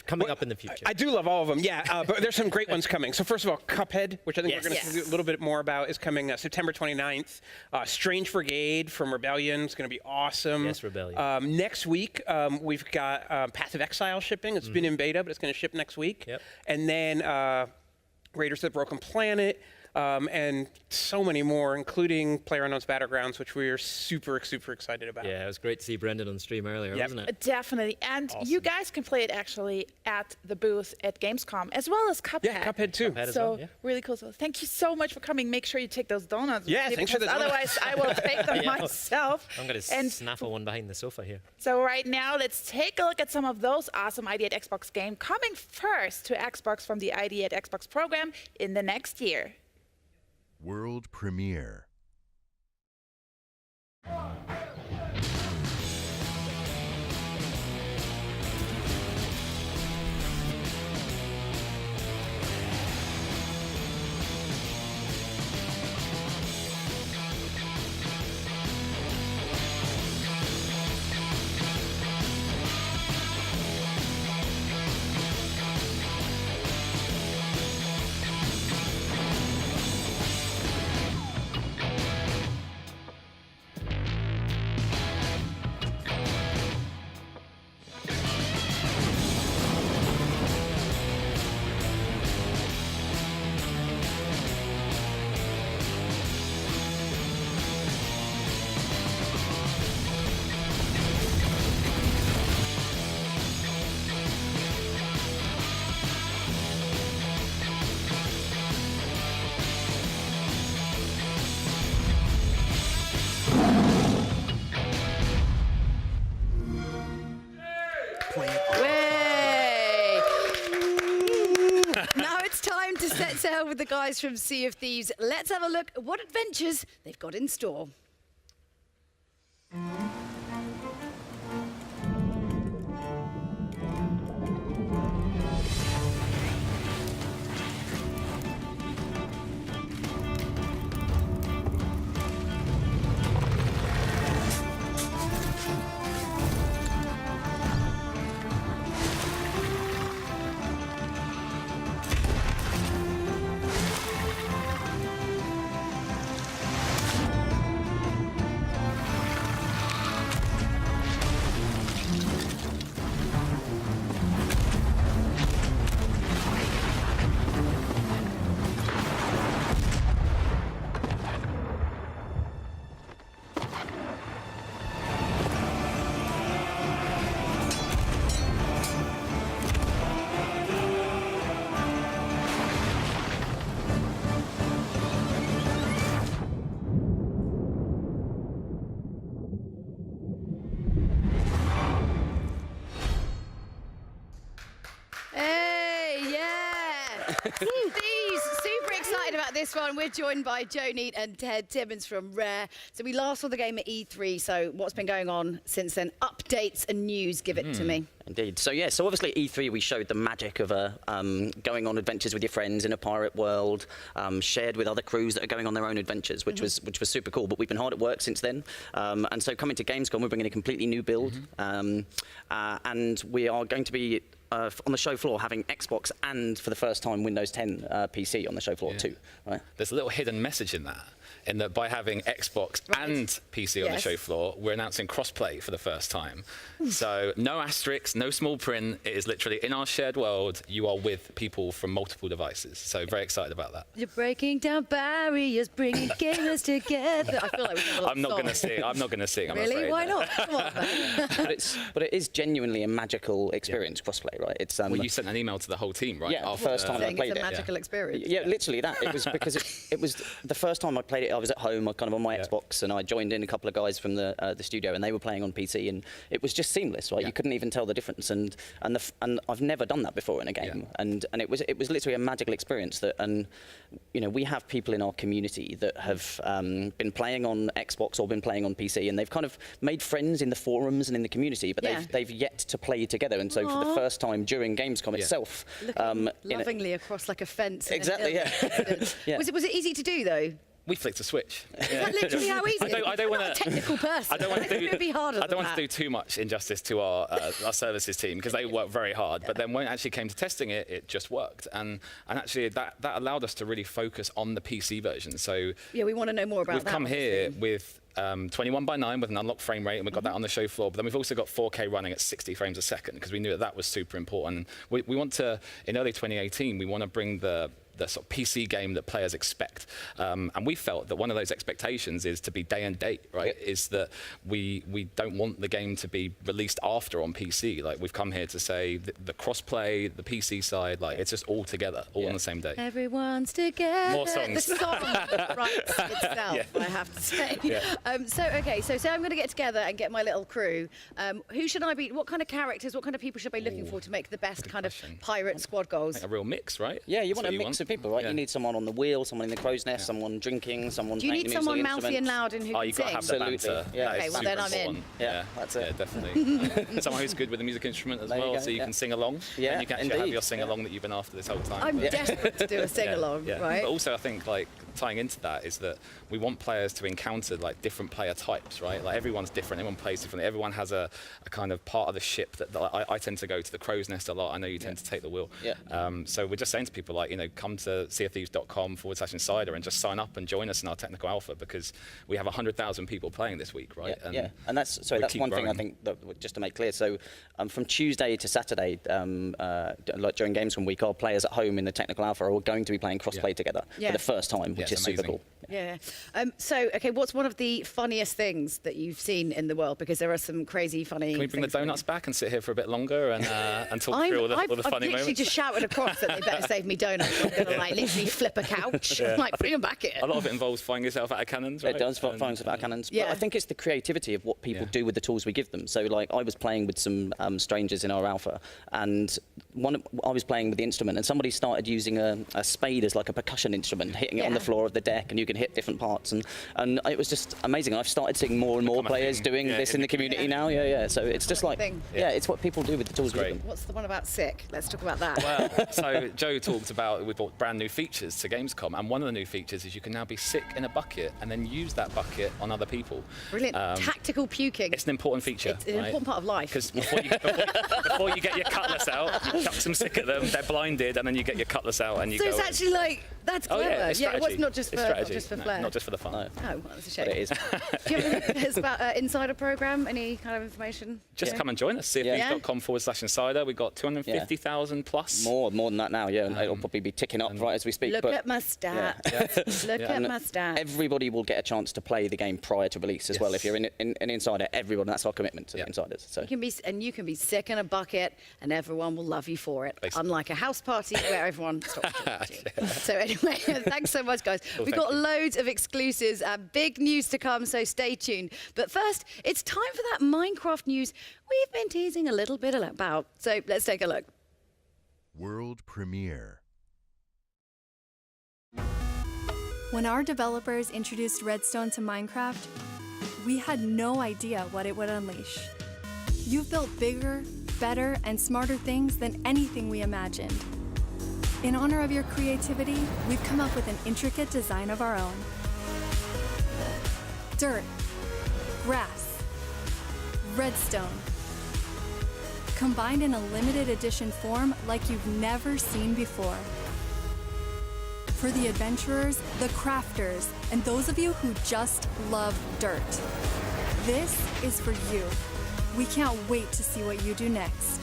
Speaker 1: coming up in the future.
Speaker 20: I do love all of them, yeah. But there's some great ones coming. So first of all, Cuphead, which I think we're going to do a little bit more about, is coming September 29th. Strange Brigade from Rebellion is going to be awesome.
Speaker 1: Yes, Rebellion.
Speaker 20: Next week, we've got Path of Exile shipping. It's been in beta, but it's going to ship next week.
Speaker 1: Yep.
Speaker 20: And then Raiders of the Broken Planet, and so many more, including PlayerUnknown's Battlegrounds, which we are super, super excited about.
Speaker 1: Yeah, it was great to see Brendan on stream earlier, wasn't it?
Speaker 2: Definitely. And you guys can play it actually at the booth at Gamescom, as well as Cuphead.
Speaker 20: Yeah, Cuphead too.
Speaker 1: Cuphead as
Speaker 2: So
Speaker 1: well, yeah.
Speaker 2: really cool. So thank you so much for coming. Make sure you take those donuts. with
Speaker 20: Yeah,
Speaker 2: you,
Speaker 20: thanks for
Speaker 2: because
Speaker 20: the donuts.
Speaker 2: otherwise I will take them myself.
Speaker 1: I'm going to snaffle one behind the sofa here.
Speaker 2: So right now, let's take a look at some of those awesome ID at Xbox games coming first to Xbox from the ID at Xbox program in the next year.
Speaker 21: World premiere.
Speaker 3: Way! Now it's time to set sail with the guys from Sea of Thieves. Let's have a look at what adventures they've got in store. Thieves, super excited about this one. We're joined by Joe Neat and Ted Timmons from Rare. So we last saw the game at E3, so what's been going on since then? Updates and news, give it to me.
Speaker 22: Indeed. So yeah, so obviously at E3 we showed the magic of going on adventures with your friends in a pirate world, shared with other crews that are going on their own adventures, which was super cool. But we've been hard at work since then, and so coming to Gamescom, we're bringing a completely new build, and we are going to be on the show floor having Xbox and for the first time Windows 10 PC on the show floor too. Right?
Speaker 4: There's a little hidden message in that by having Xbox and PC on the show floor, we're announcing crossplay for the first time. So no asterisks, no small print. It is literally in our shared world. You are with people from multiple devices. So very excited about that.
Speaker 3: You're breaking down barriers, bringing gamers together. I feel like
Speaker 4: I'm not going to sing. I'm not going to sing.
Speaker 3: Really?
Speaker 4: I'm afraid.
Speaker 3: Why not? Come on, man.
Speaker 22: but it is genuinely a magical experience, crossplay, right? It's
Speaker 4: well, you sent an email to the whole team, right?
Speaker 22: Yeah, the first time I played
Speaker 3: it's
Speaker 22: it.
Speaker 3: a magical experience.
Speaker 22: Yeah, literally that. It was because it was the first time I played it. I was at home, kind of on my Xbox, and I joined in a couple of guys from the studio, and they were playing on PC, and it was just seamless, right? You couldn't even tell the difference, and I've never done that before in a game, and it was literally a magical experience. We have people in our community that have been playing on Xbox or been playing on PC, and they've kind of made friends in the forums and in the community, but they've yet to play together, and so for the first time during Gamescom itself,
Speaker 3: lovingly across like a fence.
Speaker 22: Exactly. Yeah.
Speaker 3: Was it easy to do though?
Speaker 4: We flicked a switch.
Speaker 3: Is that literally how easy?
Speaker 4: I don't want
Speaker 3: to. Technical person.
Speaker 4: I don't want to do.
Speaker 3: It'd be harder.
Speaker 4: I don't want to do too much injustice to our services team because they work very hard. But then when it actually came to testing it, it just worked, and actually that allowed us to really focus on the PC version. So
Speaker 3: yeah, we want to know more about that.
Speaker 4: We've come here with 21:9 with an unlocked frame rate, and we've got that on the show floor. But then we've also got 4K running at 60 frames a second because we knew that was super important. We want to, in early 2018, we want to bring the sort of PC game that players expect. And we felt that one of those expectations is to be day and date, right? Is that we don't want the game to be released after on PC. Like, we've come here to say the cross-play, the PC side, like, it's just all together, all on the same day.
Speaker 3: Everyone's together.
Speaker 4: More songs.
Speaker 3: The song writes itself, I have to say. So say I'm going to get together and get my little crew. Who should I be? What kind of characters, what kind of people should I be looking for to make the best kind of pirate squad goals?
Speaker 4: Like a real mix, right?
Speaker 22: Yeah, you want a mix of people, right? You need someone on the wheel, someone in the crow's nest, someone drinking, someone.
Speaker 3: Do you need someone mouthy and loud and who can
Speaker 4: you've got to have the banter.
Speaker 22: Yeah.
Speaker 3: Okay, well then I'm in.
Speaker 22: Yeah, that's it.
Speaker 4: Yeah, definitely. Someone who's good with the music instrument as well, so you can sing along.
Speaker 22: Yeah,
Speaker 4: and you can actually have your sing along that you've been after this whole time.
Speaker 3: I'm desperate to do a sing along, right?
Speaker 4: But also, I think like tying into that is that we want players to encounter like different player types, right? Like everyone's different, everyone plays differently, everyone has a kind of part of the ship that I tend to go to the crow's nest a lot. I know you tend to take the wheel. So we're just saying to people like, come to seaofthieves.com/insider and just sign up and join us in our technical alpha because we have 100,000 people playing this week, right?
Speaker 22: And that's one thing I think that, just to make clear. So from Tuesday to Saturday, like during Gamescom week, our players at home in the technical alpha are all going to be playing crossplay together for the first time, which is super cool.
Speaker 3: Yeah. Okay, what's one of the funniest things that you've seen in the world? Because there are some crazy, funny.
Speaker 4: Can we bring the donuts back and sit here for a bit longer and talk through all the funny moments?
Speaker 3: I've literally just shouted across that they better save me donuts. I'm going to like literally flip a couch. Like, bring them back here.
Speaker 4: A lot of it involves flying yourself out of cannons, right?
Speaker 22: It does, flying yourself out of cannons. But I think it's the creativity of what people do with the tools we give them. So, like, I was playing with some strangers in our alpha, and I was playing with the instrument, and somebody started using a spade as like a percussion instrument, hitting it on the floor of the deck, and you can hit different parts, and it was just amazing. I've started seeing more and more players doing this in the community now. So it's just like, it's what people do with the tools we give them.
Speaker 3: What's the one about sick? Let's talk about that.
Speaker 4: Well, so Joe talked about we brought brand new features to Gamescom, and one of the new features is you can now be sick in a bucket and then use that bucket on other people.
Speaker 3: Brilliant. Tactical puking.
Speaker 4: It's an important feature.
Speaker 3: It's an important part of life.
Speaker 4: Because before you get your cutlass out, you chuck some sick at them, they're blinded, and then you get your cutlass out and you go.
Speaker 3: So it's actually like, that's clever.
Speaker 4: It's
Speaker 3: it was not just for flair.
Speaker 4: Not just for the fun.
Speaker 3: Oh, well, that's a shame.
Speaker 4: But it is.
Speaker 3: Do you have any about insider program? Any kind of information?
Speaker 4: Just come and join us. seaofthieves.com/insider. We've got 250,000 plus.
Speaker 22: More than that now, and it'll probably be ticking up right as we speak.
Speaker 3: Look at my stats. Look at my stats.
Speaker 22: Everybody will get a chance to play the game prior to release as well. If you're an insider, everyone, that's our commitment to the insiders. So
Speaker 3: you can be sick in a bucket, and everyone will love you for it. Basically. Unlike a house party where everyone stops talking to you. So anyway, thanks so much, guys. We've got loads of exclusives, big news to come, so stay tuned. But first, it's time for that Minecraft news we've been teasing a little bit about. So let's take a look.
Speaker 21: World premiere.
Speaker 5: When our developers introduced Redstone to Minecraft, we had no idea what it would unleash. You've built bigger, better, and smarter things than anything we imagined. In honor of your creativity, we've come up with an intricate design of our own. Dirt, grass, redstone, combined in a limited edition form like you've never seen before. For the adventurers, the crafters, and those of you who just love dirt. This is for you. We can't wait to see what you do next.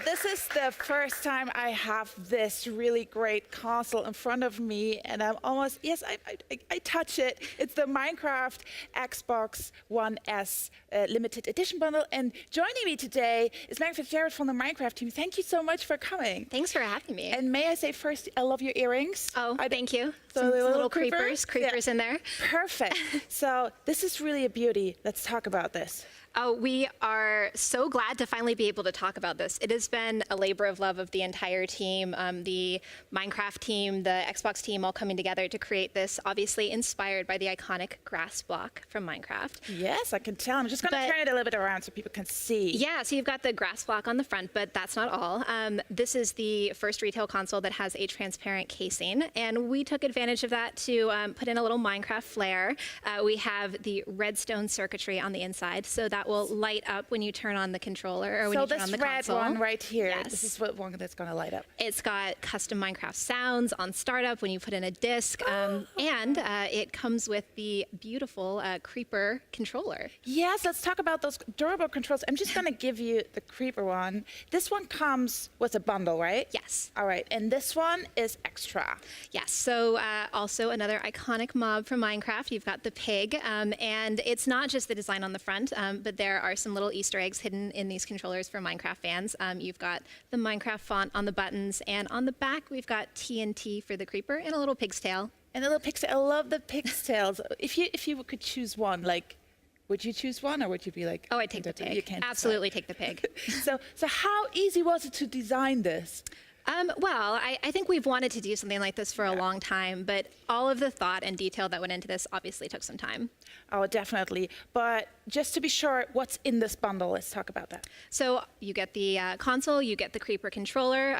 Speaker 2: This is the first time I have this really great console in front of me, and I'm almost, yes, I touch it. It's the Minecraft Xbox One S limited edition bundle, and joining me today is Megan Fitzgerald from the Minecraft team. Thank you so much for coming.
Speaker 9: Thanks for having me.
Speaker 2: And may I say first, I love your earrings.
Speaker 9: Oh, thank you.
Speaker 2: So
Speaker 9: Some
Speaker 2: the
Speaker 9: little creepers in there.
Speaker 2: Perfect. So this is really a beauty. Let's talk about this.
Speaker 9: Oh, we are so glad to finally be able to talk about this. It has been a labor of love of the entire team, the Minecraft team, the Xbox team, all coming together to create this, obviously inspired by the iconic grass block from Minecraft.
Speaker 2: Yes, I can tell. I'm just going to turn it a little bit around so people can see.
Speaker 9: Yeah, so you've got the grass block on the front, but that's not all. This is the first retail console that has a transparent casing, and we took advantage of that to put in a little Minecraft flair. We have the redstone circuitry on the inside, so that will light up when you turn on the controller or when you turn on the console.
Speaker 2: So this red one right here,
Speaker 9: yes.
Speaker 2: This is what one that's going to light up.
Speaker 9: It's got custom Minecraft sounds on startup when you put in a disc, and it comes with the beautiful creeper controller.
Speaker 2: Yes, let's talk about those durable controls. I'm just going to give you the creeper one. This one comes with a bundle, right?
Speaker 9: Yes.
Speaker 2: All right, and this one is extra.
Speaker 9: Yes, so also another iconic mob from Minecraft. You've got the pig, and it's not just the design on the front, but there are some little Easter eggs hidden in these controllers for Minecraft fans. You've got the Minecraft font on the buttons, and on the back we've got TNT for the creeper and a little pig's tail.
Speaker 2: And a little pig's tail. I love the pig's tails. If you could choose one, like, would you choose one, or would you be like?
Speaker 9: Oh, I'd take the pig.
Speaker 2: You can't
Speaker 9: absolutely take the pig.
Speaker 2: So how easy was it to design this?
Speaker 9: Well, I think we've wanted to do something like this for a long time, but all of the thought and detail that went into this obviously took some time.
Speaker 2: Oh, definitely. But just to be sure, what's in this bundle? Let's talk about that.
Speaker 9: So you get the console, you get the Creeper controller,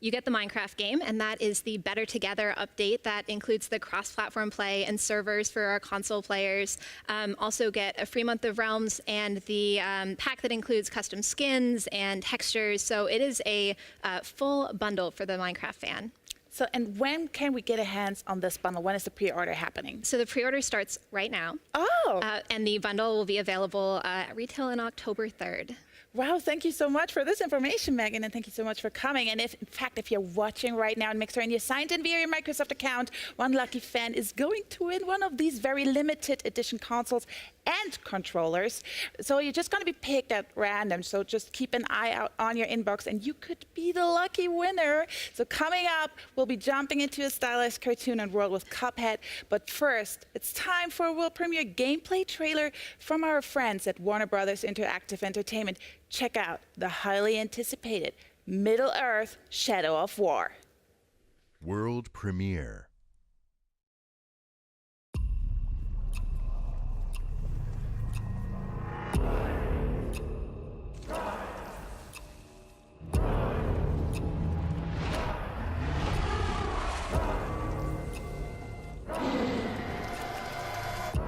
Speaker 9: you get the Minecraft game, and that is the Better Together update that includes the cross-platform play and servers for our console players. Also get a free month of Realms and the pack that includes custom skins and textures. So it is a full bundle for the Minecraft fan.
Speaker 2: So, and when can we get a hands on this bundle? When is the pre-order happening?
Speaker 9: So the pre-order starts right now.
Speaker 2: Oh!
Speaker 9: And the bundle will be available at retail on October 3rd.
Speaker 2: Wow, thank you so much for this information, Megan, and thank you so much for coming. And if, in fact, if you're watching right now in Mixer and you signed in via your Microsoft account, one lucky fan is going to win one of these very limited edition consoles and controllers. So you're just going to be picked at random. So just keep an eye out on your inbox, and you could be the lucky winner. So coming up, we'll be jumping into a stylized cartoon and world with Cuphead. But first, it's time for a world premiere gameplay trailer from our friends at Warner Brothers Interactive Entertainment. Check out the highly anticipated Middle-earth: Shadow of War.
Speaker 21: World premiere.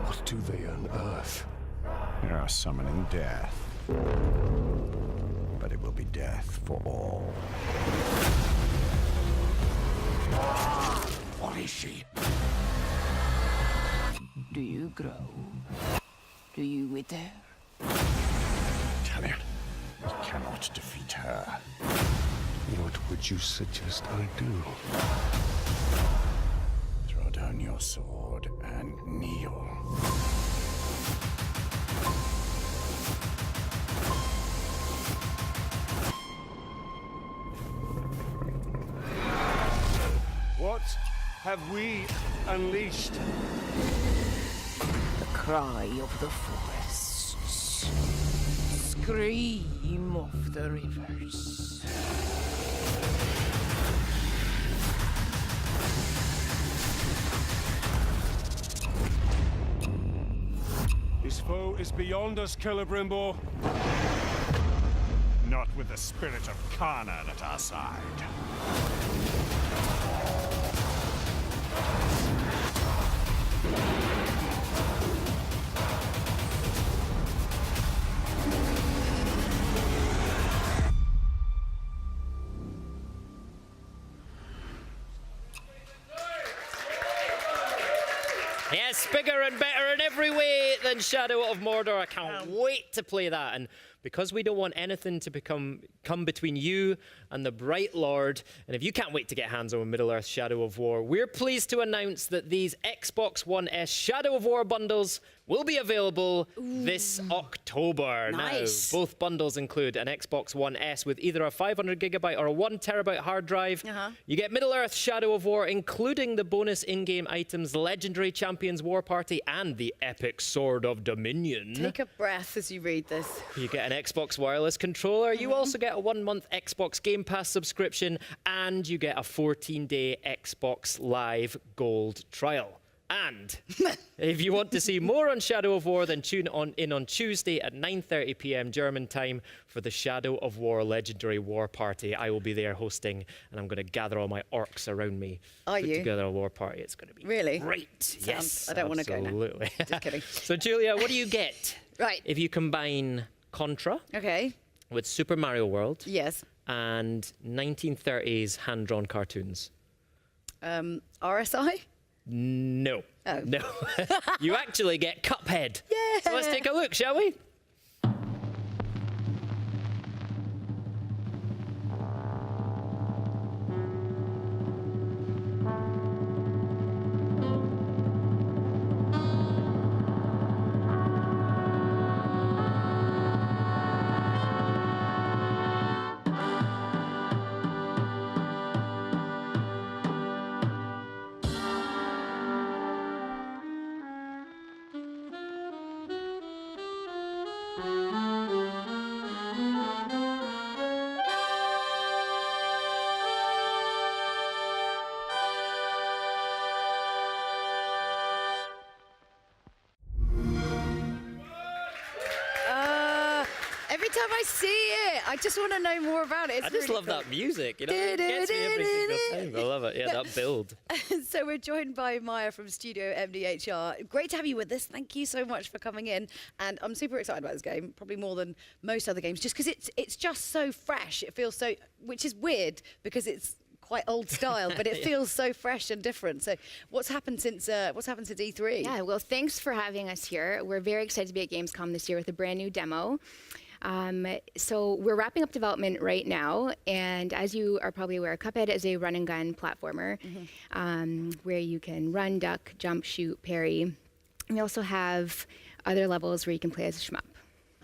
Speaker 14: What do they unearth? They are summoning death. But it will be death for all. What is she?
Speaker 10: Do you grow? Do you wither?
Speaker 14: Italian, we cannot defeat her. What would you suggest I do? Throw down your sword and kneel.
Speaker 13: What have we unleashed?
Speaker 10: The cry of the forests. Scream of the rivers.
Speaker 13: This foe is beyond us, Celebrimbo.
Speaker 14: Not with the spirit of Kana at our side.
Speaker 1: Yes, bigger and better in every way than Shadow of Mordor. I can't wait to play that. And because we don't want anything to come between you and the Bright Lord, and if you can't wait to get hands on Middle-earth Shadow of War, we're pleased to announce that these Xbox One S Shadow of War bundles will be available this October.
Speaker 3: Nice.
Speaker 1: Now, both bundles include an Xbox One S with either a 500GB or a 1TB hard drive. You get Middle-earth Shadow of War, including the bonus in-game items Legendary Champions War Party and the epic Sword of Dominion.
Speaker 3: Take a breath as you read this.
Speaker 1: You get an Xbox wireless controller. You also get a 1-month Xbox Game Pass subscription, and you get a 14-day Xbox Live Gold trial. And if you want to see more on Shadow of War, then tune in on Tuesday at 9:30 p.m. German time for the Shadow of War Legendary War Party. I will be there hosting, and I'm going to gather all my orcs around me. Put together a war party. It's going to be great. Yes,
Speaker 3: I don't want to go now.
Speaker 1: Absolutely.
Speaker 3: Just kidding.
Speaker 1: So, Julia, what do you get if you combine Contra with Super Mario World and 1930s hand-drawn cartoons?
Speaker 3: RSI?
Speaker 1: No. No. You actually get Cuphead.
Speaker 3: Yeah.
Speaker 1: So let's take a look, shall we?
Speaker 3: Every time I see it, I just want to know more about it. It's
Speaker 1: I just
Speaker 3: really
Speaker 1: love
Speaker 3: cool.
Speaker 1: that music. You know, it gets me every single time. I love it. Yeah, that build.
Speaker 3: So we're joined by Maya from Studio MDHR. Great to have you with us. Thank you so much for coming in. And I'm super excited about this game, probably more than most other games, just because it's just so fresh. It feels so, which is weird because it's quite old style, but it feels so fresh and different. So what's happened since E3?
Speaker 9: Yeah, well, thanks for having us here. We're very excited to be at Gamescom this year with a brand new demo. So we're wrapping up development right now, and as you are probably aware, Cuphead is a run and gun platformer where you can run, duck, jump, shoot, parry. We also have other levels where you can play as a shmup.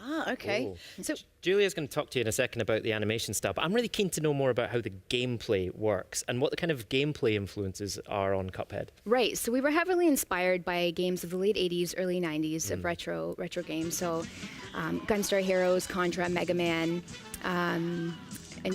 Speaker 3: Ah, okay.
Speaker 1: So Julia's going to talk to you in a second about the animation stuff, but I'm really keen to know more about how the gameplay works and what the kind of gameplay influences are on Cuphead.
Speaker 9: Right, so we were heavily inspired by games of the late 80s, early 90s of retro games. So Gunstar Heroes, Contra, Mega Man, and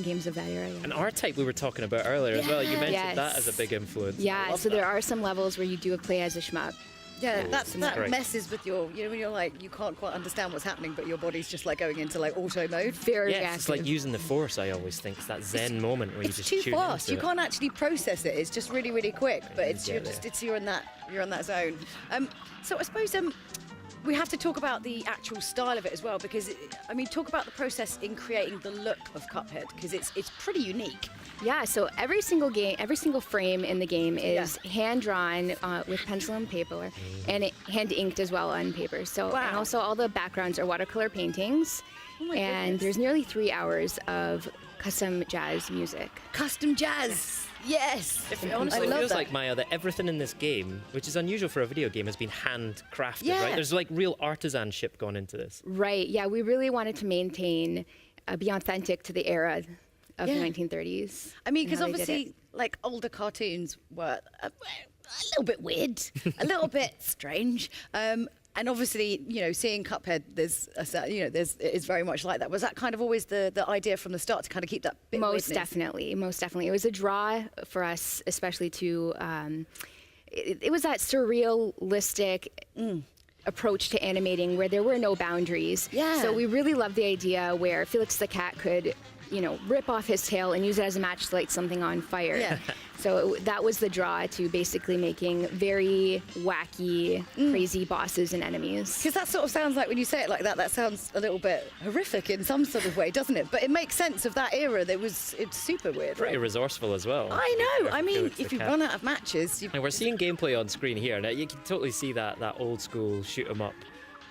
Speaker 9: games of that era. Yeah.
Speaker 1: And R-Type we were talking about earlier as well. You mentioned that as a big influence.
Speaker 9: Yeah, so there are some levels where you do play as a shmup.
Speaker 3: Yeah, that messes with your, you know, when you're like, you can't quite understand what's happening, but your body's just like going into like auto mode.
Speaker 9: Very
Speaker 1: reactive. It's like using the Force, I always think. It's that zen moment where you just
Speaker 3: too
Speaker 1: tune
Speaker 3: fast.
Speaker 1: into
Speaker 3: You can't actually process it. It's just really, really quick. But you're in that zone. So I suppose we have to talk about the actual style of it as well, because talk about the process in creating the look of Cuphead, because it's pretty unique.
Speaker 9: Yeah, so every single frame in the game is hand-drawn with pencil and paper, and hand-inked as well on paper. So, and also all the backgrounds are watercolor paintings, and there's nearly 3 hours of custom jazz music.
Speaker 3: Custom jazz! Yes!
Speaker 1: Honestly, it feels like, Maya, that everything in this game, which is unusual for a video game, has been handcrafted, right? There's like real artisanship gone into this.
Speaker 9: Right, yeah, we really wanted to maintain, be authentic to the era of the 1930s.
Speaker 3: I mean, because obviously, like, older cartoons were a little bit weird, a little bit strange. And obviously, you know, seeing Cuphead, it's very much like that. Was that kind of always the idea from the start, to kind of keep that bit
Speaker 9: Most definitely. It was a draw for us, especially to, it was that surrealistic,
Speaker 8: approach to animating where there were no boundaries.
Speaker 3: Yeah.
Speaker 8: So we really loved the idea where Felix the cat could, rip off his tail and use it as a match to light something on fire.
Speaker 3: Yeah.
Speaker 8: So that was the draw to basically making very wacky, crazy bosses and enemies.
Speaker 3: Because that sort of sounds like, when you say it like that sounds a little bit horrific in some sort of way, doesn't it? But it makes sense of that era. It's super weird.
Speaker 1: Pretty
Speaker 3: right?
Speaker 1: resourceful as well.
Speaker 3: I know. I mean,
Speaker 1: Felix the
Speaker 3: if you
Speaker 1: cat.
Speaker 3: run out of matches,
Speaker 1: And we're seeing gameplay on screen here. Now you can totally see that old school shoot 'em up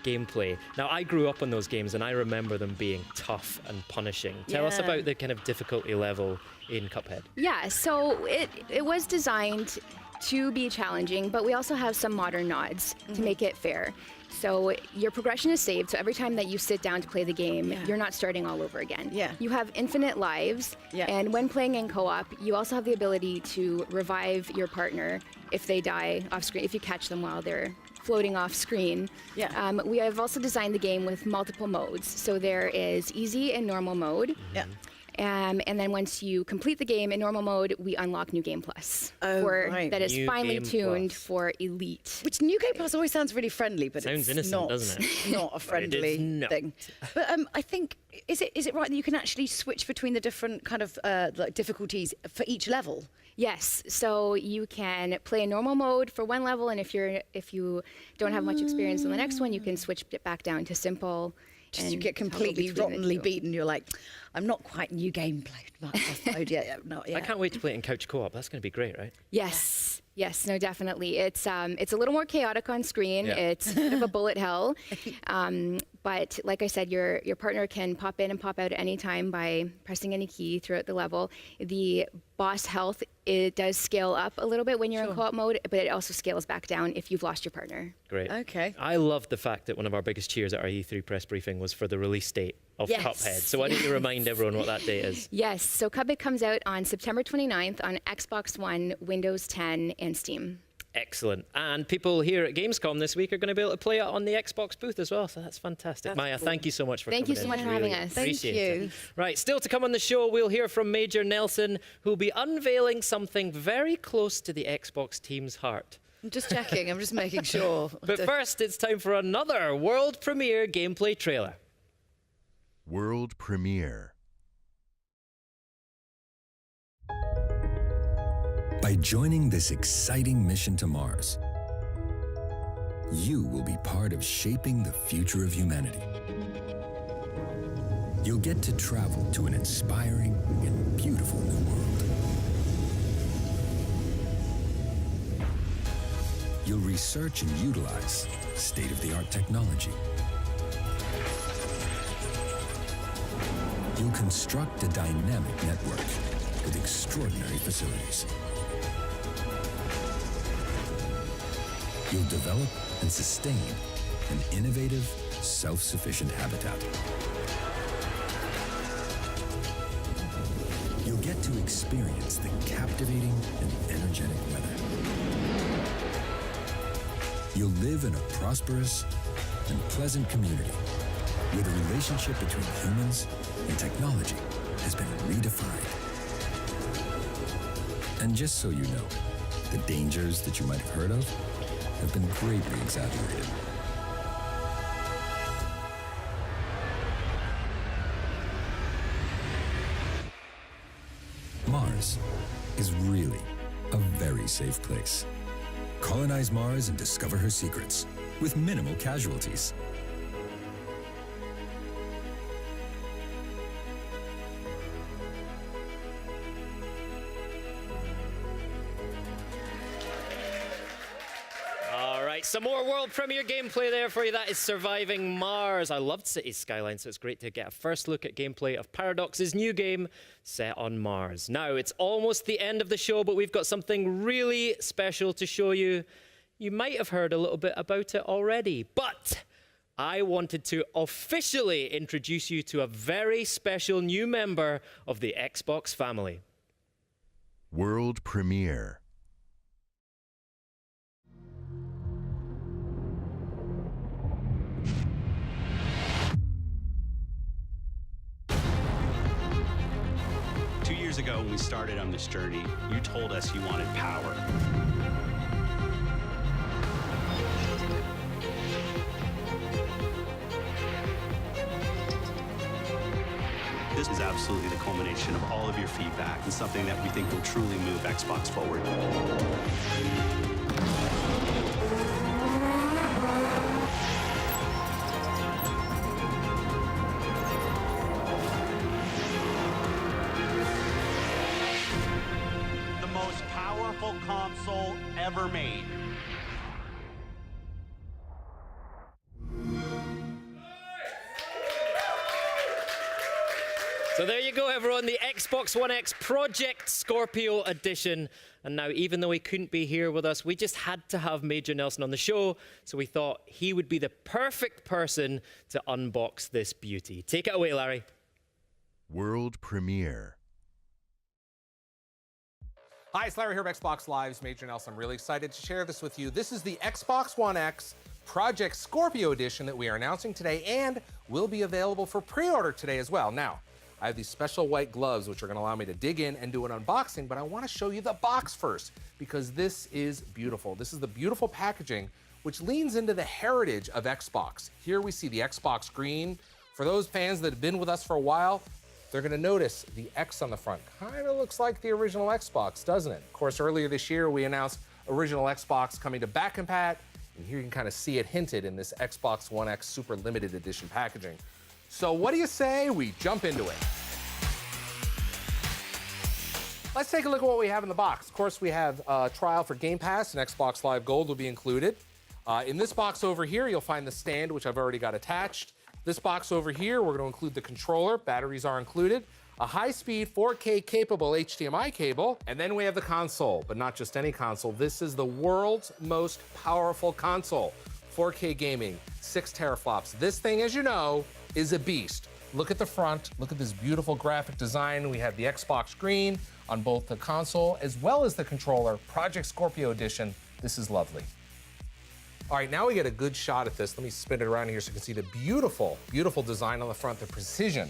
Speaker 1: gameplay. Now I grew up on those games and I remember them being tough and punishing. Tell us
Speaker 8: Yeah.
Speaker 1: about the kind of difficulty level in Cuphead.
Speaker 8: Yeah, so it was designed to be challenging, but we also have some modern nods to make it fair. So your progression is saved, so every time that you sit down to play the game, you're not starting all over again.
Speaker 3: Yeah.
Speaker 8: You have infinite lives, and when playing in co-op, you also have the ability to revive your partner if they die off screen, if you catch them while they're floating off screen.
Speaker 3: Yeah.
Speaker 8: We have also designed the game with multiple modes. So there is easy and normal mode.
Speaker 3: Yeah.
Speaker 8: And then once you complete the game in normal mode, we unlock New Game Plus.
Speaker 3: Right.
Speaker 8: That is
Speaker 3: New
Speaker 8: finely
Speaker 3: Game
Speaker 8: tuned
Speaker 3: Plus.
Speaker 8: for Elite.
Speaker 3: Which New Game Plus always sounds really friendly, but
Speaker 1: Sounds
Speaker 3: it's
Speaker 1: innocent,
Speaker 3: not,
Speaker 1: doesn't it?
Speaker 3: not a
Speaker 1: But it
Speaker 3: friendly
Speaker 1: is not.
Speaker 3: thing. But I think, is it right that you can actually switch between the different kind of like difficulties for each level?
Speaker 8: Yes, so you can play in normal mode for one level, and if you don't have much experience on the next one, you can switch it back down to simple.
Speaker 3: Just you
Speaker 8: and
Speaker 3: get
Speaker 8: toggle
Speaker 3: completely
Speaker 8: between the
Speaker 3: rottenly
Speaker 8: two.
Speaker 3: beaten. You're like, I'm not quite New Game Plus mode yet. Not yet.
Speaker 1: I can't wait to play it in couch co-op. That's going to be great, right?
Speaker 8: Yes, no, definitely. It's a little more chaotic on screen.
Speaker 1: Yeah.
Speaker 8: It's a bit of a bullet hell, but like I said, your partner can pop in and pop out at any time by pressing any key throughout the level. The boss health, it does scale up a little bit when you're in co-op mode, but it also scales back down if you've lost your partner.
Speaker 1: Great.
Speaker 3: Okay.
Speaker 1: I loved the fact that one of our biggest cheers at our E3 press briefing was for the release date of
Speaker 8: Yes.
Speaker 1: Cuphead. So why don't you remind everyone what that date is?
Speaker 8: Yes, so Cuphead comes out on September 29th on Xbox One, Windows 10, and Steam.
Speaker 1: Excellent. And people here at Gamescom this week are going to be able to play it on the Xbox booth as well. So that's fantastic.
Speaker 8: That's
Speaker 1: Maya,
Speaker 8: cool.
Speaker 1: thank you so much for
Speaker 8: Thank you
Speaker 1: coming
Speaker 8: so much
Speaker 1: in.
Speaker 8: for
Speaker 1: Really
Speaker 8: having us.
Speaker 1: appreciate
Speaker 3: Thank you.
Speaker 1: it. Right, still to come on the show, we'll hear from Major Nelson, who'll be unveiling something very close to the Xbox team's heart.
Speaker 3: I'm just checking. I'm just making sure.
Speaker 1: But first, it's time for another world premiere gameplay trailer.
Speaker 21: World premiere.
Speaker 11: By joining this exciting mission to Mars, you will be part of shaping the future of humanity. You'll get to travel to an inspiring and beautiful new world. You'll research and utilize state-of-the-art technology. You'll construct a dynamic network with extraordinary facilities. You'll develop and sustain an innovative, self-sufficient habitat. You'll get to experience the captivating and energetic weather. You'll live in a prosperous and pleasant community where the relationship between humans and technology has been redefined. And just so you know, the dangers that you might have heard of have been greatly exaggerated. Mars is really a very safe place. Colonize Mars and discover her secrets with minimal casualties.
Speaker 1: All right, some more world premiere gameplay there for you. That is Surviving Mars. I loved Cities Skyline, so it's great to get a first look at gameplay of Paradox's new game set on Mars. Now, it's almost the end of the show, but we've got something really special to show you. You might have heard a little bit about it already, but I wanted to officially introduce you to a very special new member of the Xbox family.
Speaker 21: World premiere.
Speaker 23: Years ago, when we started on this journey, you told us you wanted power. absolutely the culmination of all of your feedback and something that we think will truly move Xbox forward. The most powerful console ever made.
Speaker 1: So there you go, everyone, the Xbox One X Project Scorpio Edition. And now, even though he couldn't be here with us, we just had to have Major Nelson on the show, so we thought he would be the perfect person to unbox this beauty. Take it away, Larry.
Speaker 21: World premiere.
Speaker 6: Hi, it's Larry here of Xbox Live's Major Nelson. I'm really excited to share this with you. This is the Xbox One X Project Scorpio Edition that we are announcing today and will be available for pre-order today as well. Now, I have these special white gloves which are going to allow me to dig in and do an unboxing, but I want to show you the box first because this is beautiful. This is the beautiful packaging which leans into the heritage of Xbox. Here we see the Xbox screen. For those fans that have been with us for a while, they're going to notice the X on the front. Kind of looks like the original Xbox, doesn't it? Of course, earlier this year we announced original Xbox coming to back and pat, and here you can kind of see it hinted in this Xbox One X Super Limited Edition packaging. So what do you say we jump into it? Let's take a look at what we have in the box. Of course, we have a trial for Game Pass, and Xbox Live Gold will be included. In this box over here, you'll find the stand, which I've already got attached. This box over here, we're going to include the controller. Batteries are included. A high-speed 4K capable HDMI cable. And then we have the console, but not just any console. This is the world's most powerful console. 4K gaming, 6 teraflops. This thing, as you know, is a beast. Look at the front. Look at this beautiful graphic design. We have the Xbox screen on both the console as well as the controller. Project Scorpio Edition. This is lovely. All right, now we get a good shot at this. Let me spin it around here so you can see the beautiful, beautiful design on the front, the precision.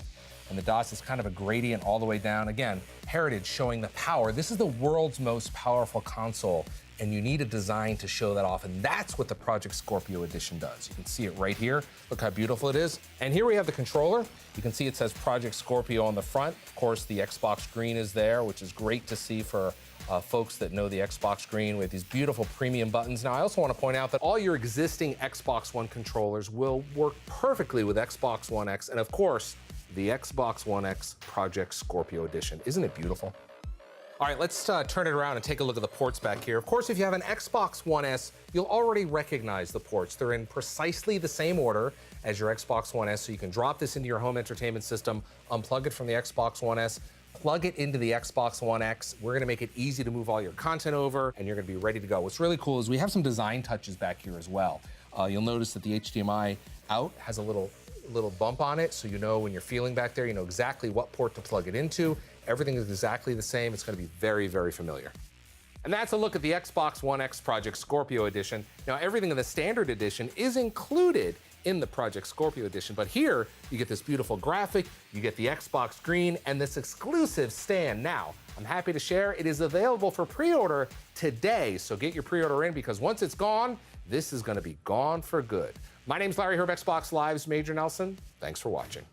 Speaker 6: And the dots is kind of a gradient all the way down. Again, heritage showing the power. This is the world's most powerful console, and you need a design to show that off. And that's what the Project Scorpio Edition does. You can see it right here. Look how beautiful it is. And here we have the controller. You can see it says Project Scorpio on the front. Of course, the Xbox screen is there, which is great to see for folks that know the Xbox screen with these beautiful premium buttons. Now, I also want to point out that all your existing Xbox One controllers will work perfectly with Xbox One X, and of course, the Xbox One X Project Scorpio Edition. Isn't it beautiful? All right, let's turn it around and take a look at the ports back here. Of course, if you have an Xbox One S, you'll already recognize the ports. They're in precisely the same order as your Xbox One S, so you can drop this into your home entertainment system, unplug it from the Xbox One S, plug it into the Xbox One X. We're gonna make it easy to move all your content over, and you're gonna be ready to go. What's really cool is we have some design touches back here as well. You'll notice that the HDMI out has a little bump on it, so you know when you're feeling back there, you know exactly what port to plug it into. Everything is exactly the same. It's gonna be very, very familiar. And that's a look at the Xbox One X Project Scorpio Edition. Now, everything in the standard edition is included in the Project Scorpio Edition, but here you get this beautiful graphic, you get the Xbox screen, and this exclusive stand. Now, I'm happy to share it is available for pre-order today, so get your pre-order in because once it's gone, this is gonna be gone for good. My name's Larry Herb, Xbox Live's Major Nelson. Thanks for watching.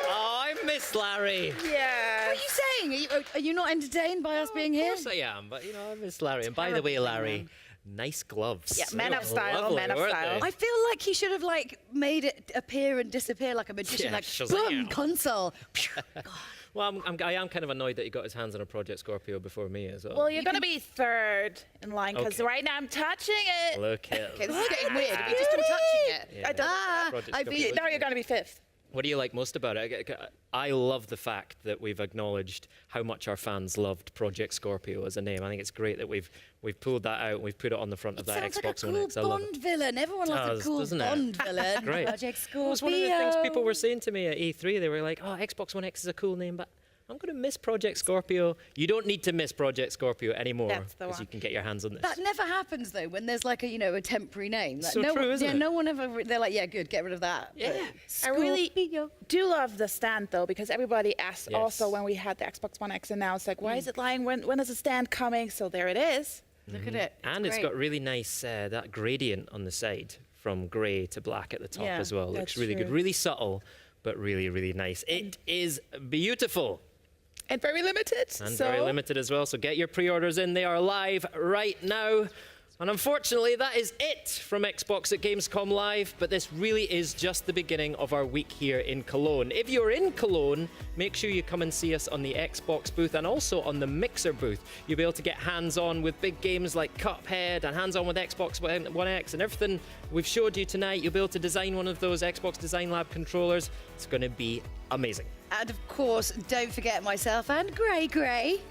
Speaker 1: Oh, I miss Larry.
Speaker 3: Yeah. What are you saying? Are you not entertained by us being here?
Speaker 1: Of course I am, but you know, I miss Larry. And by the way, Larry, nice gloves.
Speaker 2: Yeah, man of style,
Speaker 1: Lovely,
Speaker 2: man of
Speaker 1: weren't
Speaker 2: style.
Speaker 1: they?
Speaker 3: I feel like he should have made it appear and disappear like a magician,
Speaker 1: Yeah,
Speaker 3: like
Speaker 1: Shazam.
Speaker 3: boom, console.
Speaker 1: Well, I am kind of annoyed that he got his hands on a Project Scorpio before me as well.
Speaker 2: Well, you're going to be third in line because
Speaker 1: Okay.
Speaker 2: right now I'm touching it.
Speaker 1: Look at
Speaker 3: Okay, this is getting weird. We're just all touching it.
Speaker 1: Yeah.
Speaker 2: I don't.
Speaker 1: Project
Speaker 2: I
Speaker 1: Scorpio.
Speaker 2: beat. Now you're going to be fifth.
Speaker 1: What do you like most about it? I love the fact that we've acknowledged how much our fans loved Project Scorpio as a name. I think it's great that we've pulled that out and we've put it on the front of that
Speaker 3: Sounds
Speaker 1: Xbox
Speaker 3: like a
Speaker 1: One
Speaker 3: cool
Speaker 1: X. I love
Speaker 3: Bond
Speaker 1: it.
Speaker 3: villain. Everyone loves
Speaker 1: Does,
Speaker 3: a cool
Speaker 1: doesn't it?
Speaker 3: Bond villain.
Speaker 1: Great.
Speaker 3: Project Scorpio.
Speaker 1: It was one of the things people were saying to me at E3. They were like, "Oh, Xbox One X is a cool name, but I'm going to miss Project Scorpio." You don't need to miss Project Scorpio anymore
Speaker 3: That's the
Speaker 1: because
Speaker 3: one.
Speaker 1: you can get your hands on this.
Speaker 3: That never happens though when there's like a temporary name. Like,
Speaker 1: So
Speaker 3: no,
Speaker 1: true, isn't it?
Speaker 3: No one ever. They're like, yeah, good, get rid of that.
Speaker 1: Yeah.
Speaker 2: I really do love the stand though because everybody asked
Speaker 1: Yes.
Speaker 2: also when we had the Xbox One X announced like, why is it lying? When is the stand coming? So there it is.
Speaker 3: Look at it.
Speaker 1: And it's got really nice that gradient on the side from grey to black at the top
Speaker 2: Yeah,
Speaker 1: as well. Looks
Speaker 2: that's
Speaker 1: really good.
Speaker 2: true.
Speaker 1: Really subtle, but really, really nice. It is beautiful.
Speaker 2: And very limited.
Speaker 1: And
Speaker 2: so
Speaker 1: very limited as well. So get your pre-orders in. They are live right now. And unfortunately, that is it from Xbox at Gamescom Live, but this really is just the beginning of our week here in Cologne. If you're in Cologne, make sure you come and see us on the Xbox booth and also on the Mixer booth. You'll be able to get hands-on with big games like Cuphead and hands-on with Xbox One X and everything we've showed you tonight. You'll be able to design one of those Xbox Design Lab controllers. It's going to be amazing.
Speaker 3: And of course, don't forget myself and Gray.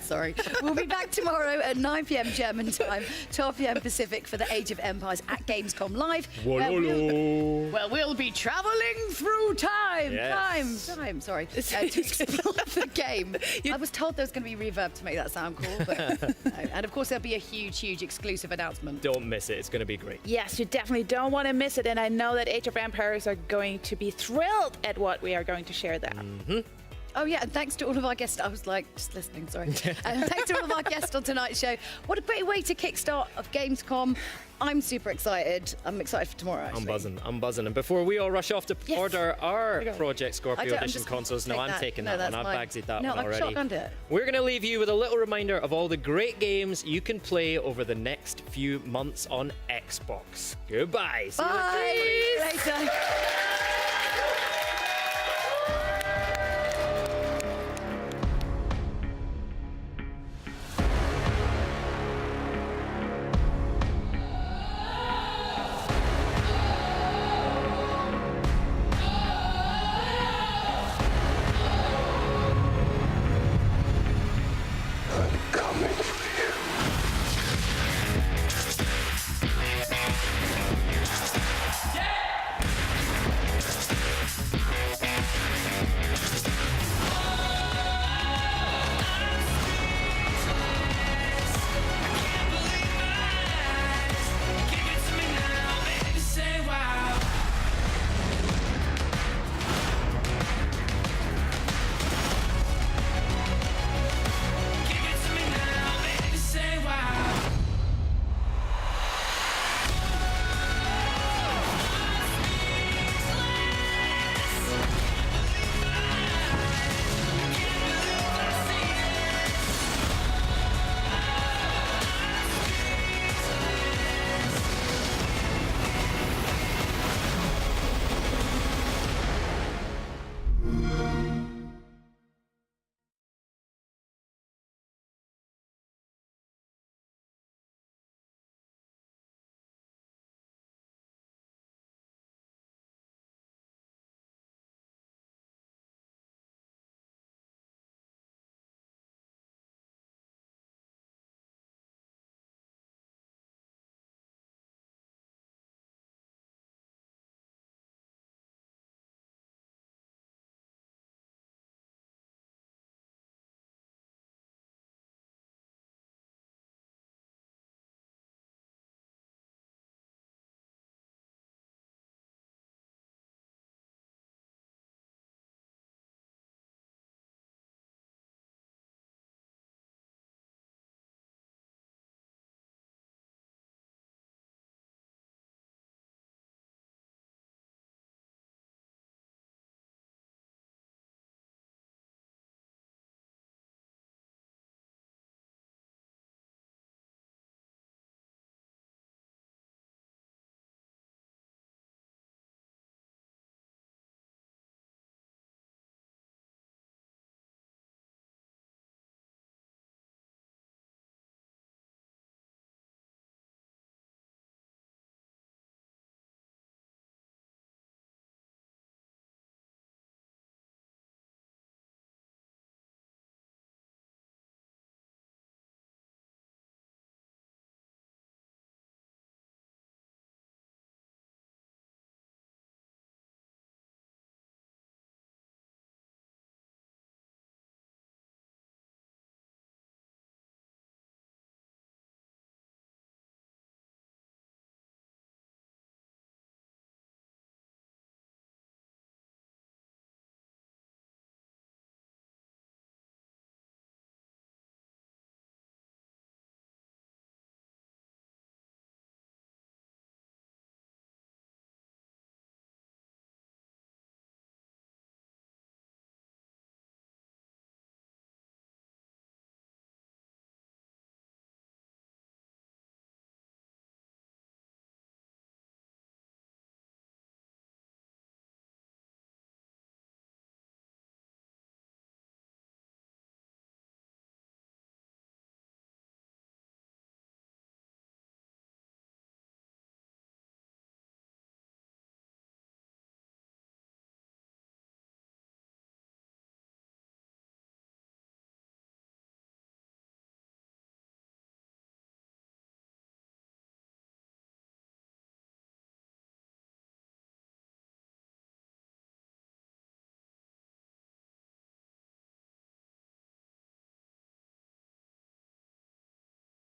Speaker 3: Sorry. We'll be back tomorrow at 9 p.m. German time, 12 p.m. Pacific for the Age of Empires at Gamescom Live. Where we'll be traveling through time.
Speaker 1: Yes.
Speaker 3: Time, sorry. To explore the game. I was told there was going to be reverb to make that sound cool. But no. And of course, there'll be a huge exclusive announcement.
Speaker 1: Don't miss it. It's going to be great.
Speaker 2: yes, you definitely don't want to miss it. And I know that Age of Empires are going to be thrilled at what we are going to share there.
Speaker 3: Oh, yeah, and thanks to all of our guests. I was like, just listening, sorry. Thanks to all of our guests on tonight's show. What a great way to kickstart of Gamescom. I'm super excited. I'm excited for tomorrow, actually.
Speaker 1: I'm buzzing. And before we all rush off to order our Project
Speaker 3: I
Speaker 1: Scorpio
Speaker 3: don't- I'm
Speaker 1: Edition
Speaker 3: just gonna
Speaker 1: consoles, no,
Speaker 3: take
Speaker 1: I'm
Speaker 3: that.
Speaker 1: taking
Speaker 3: No,
Speaker 1: that one.
Speaker 3: that's
Speaker 1: I've
Speaker 3: mine.
Speaker 1: baggsied that
Speaker 3: No,
Speaker 1: one
Speaker 3: I've
Speaker 1: already.
Speaker 3: shotgunned it.
Speaker 1: We're going to leave you with a little reminder of all the great games you can play over the next few months on Xbox. Goodbye. See you
Speaker 3: Bye.
Speaker 1: later.
Speaker 3: Later.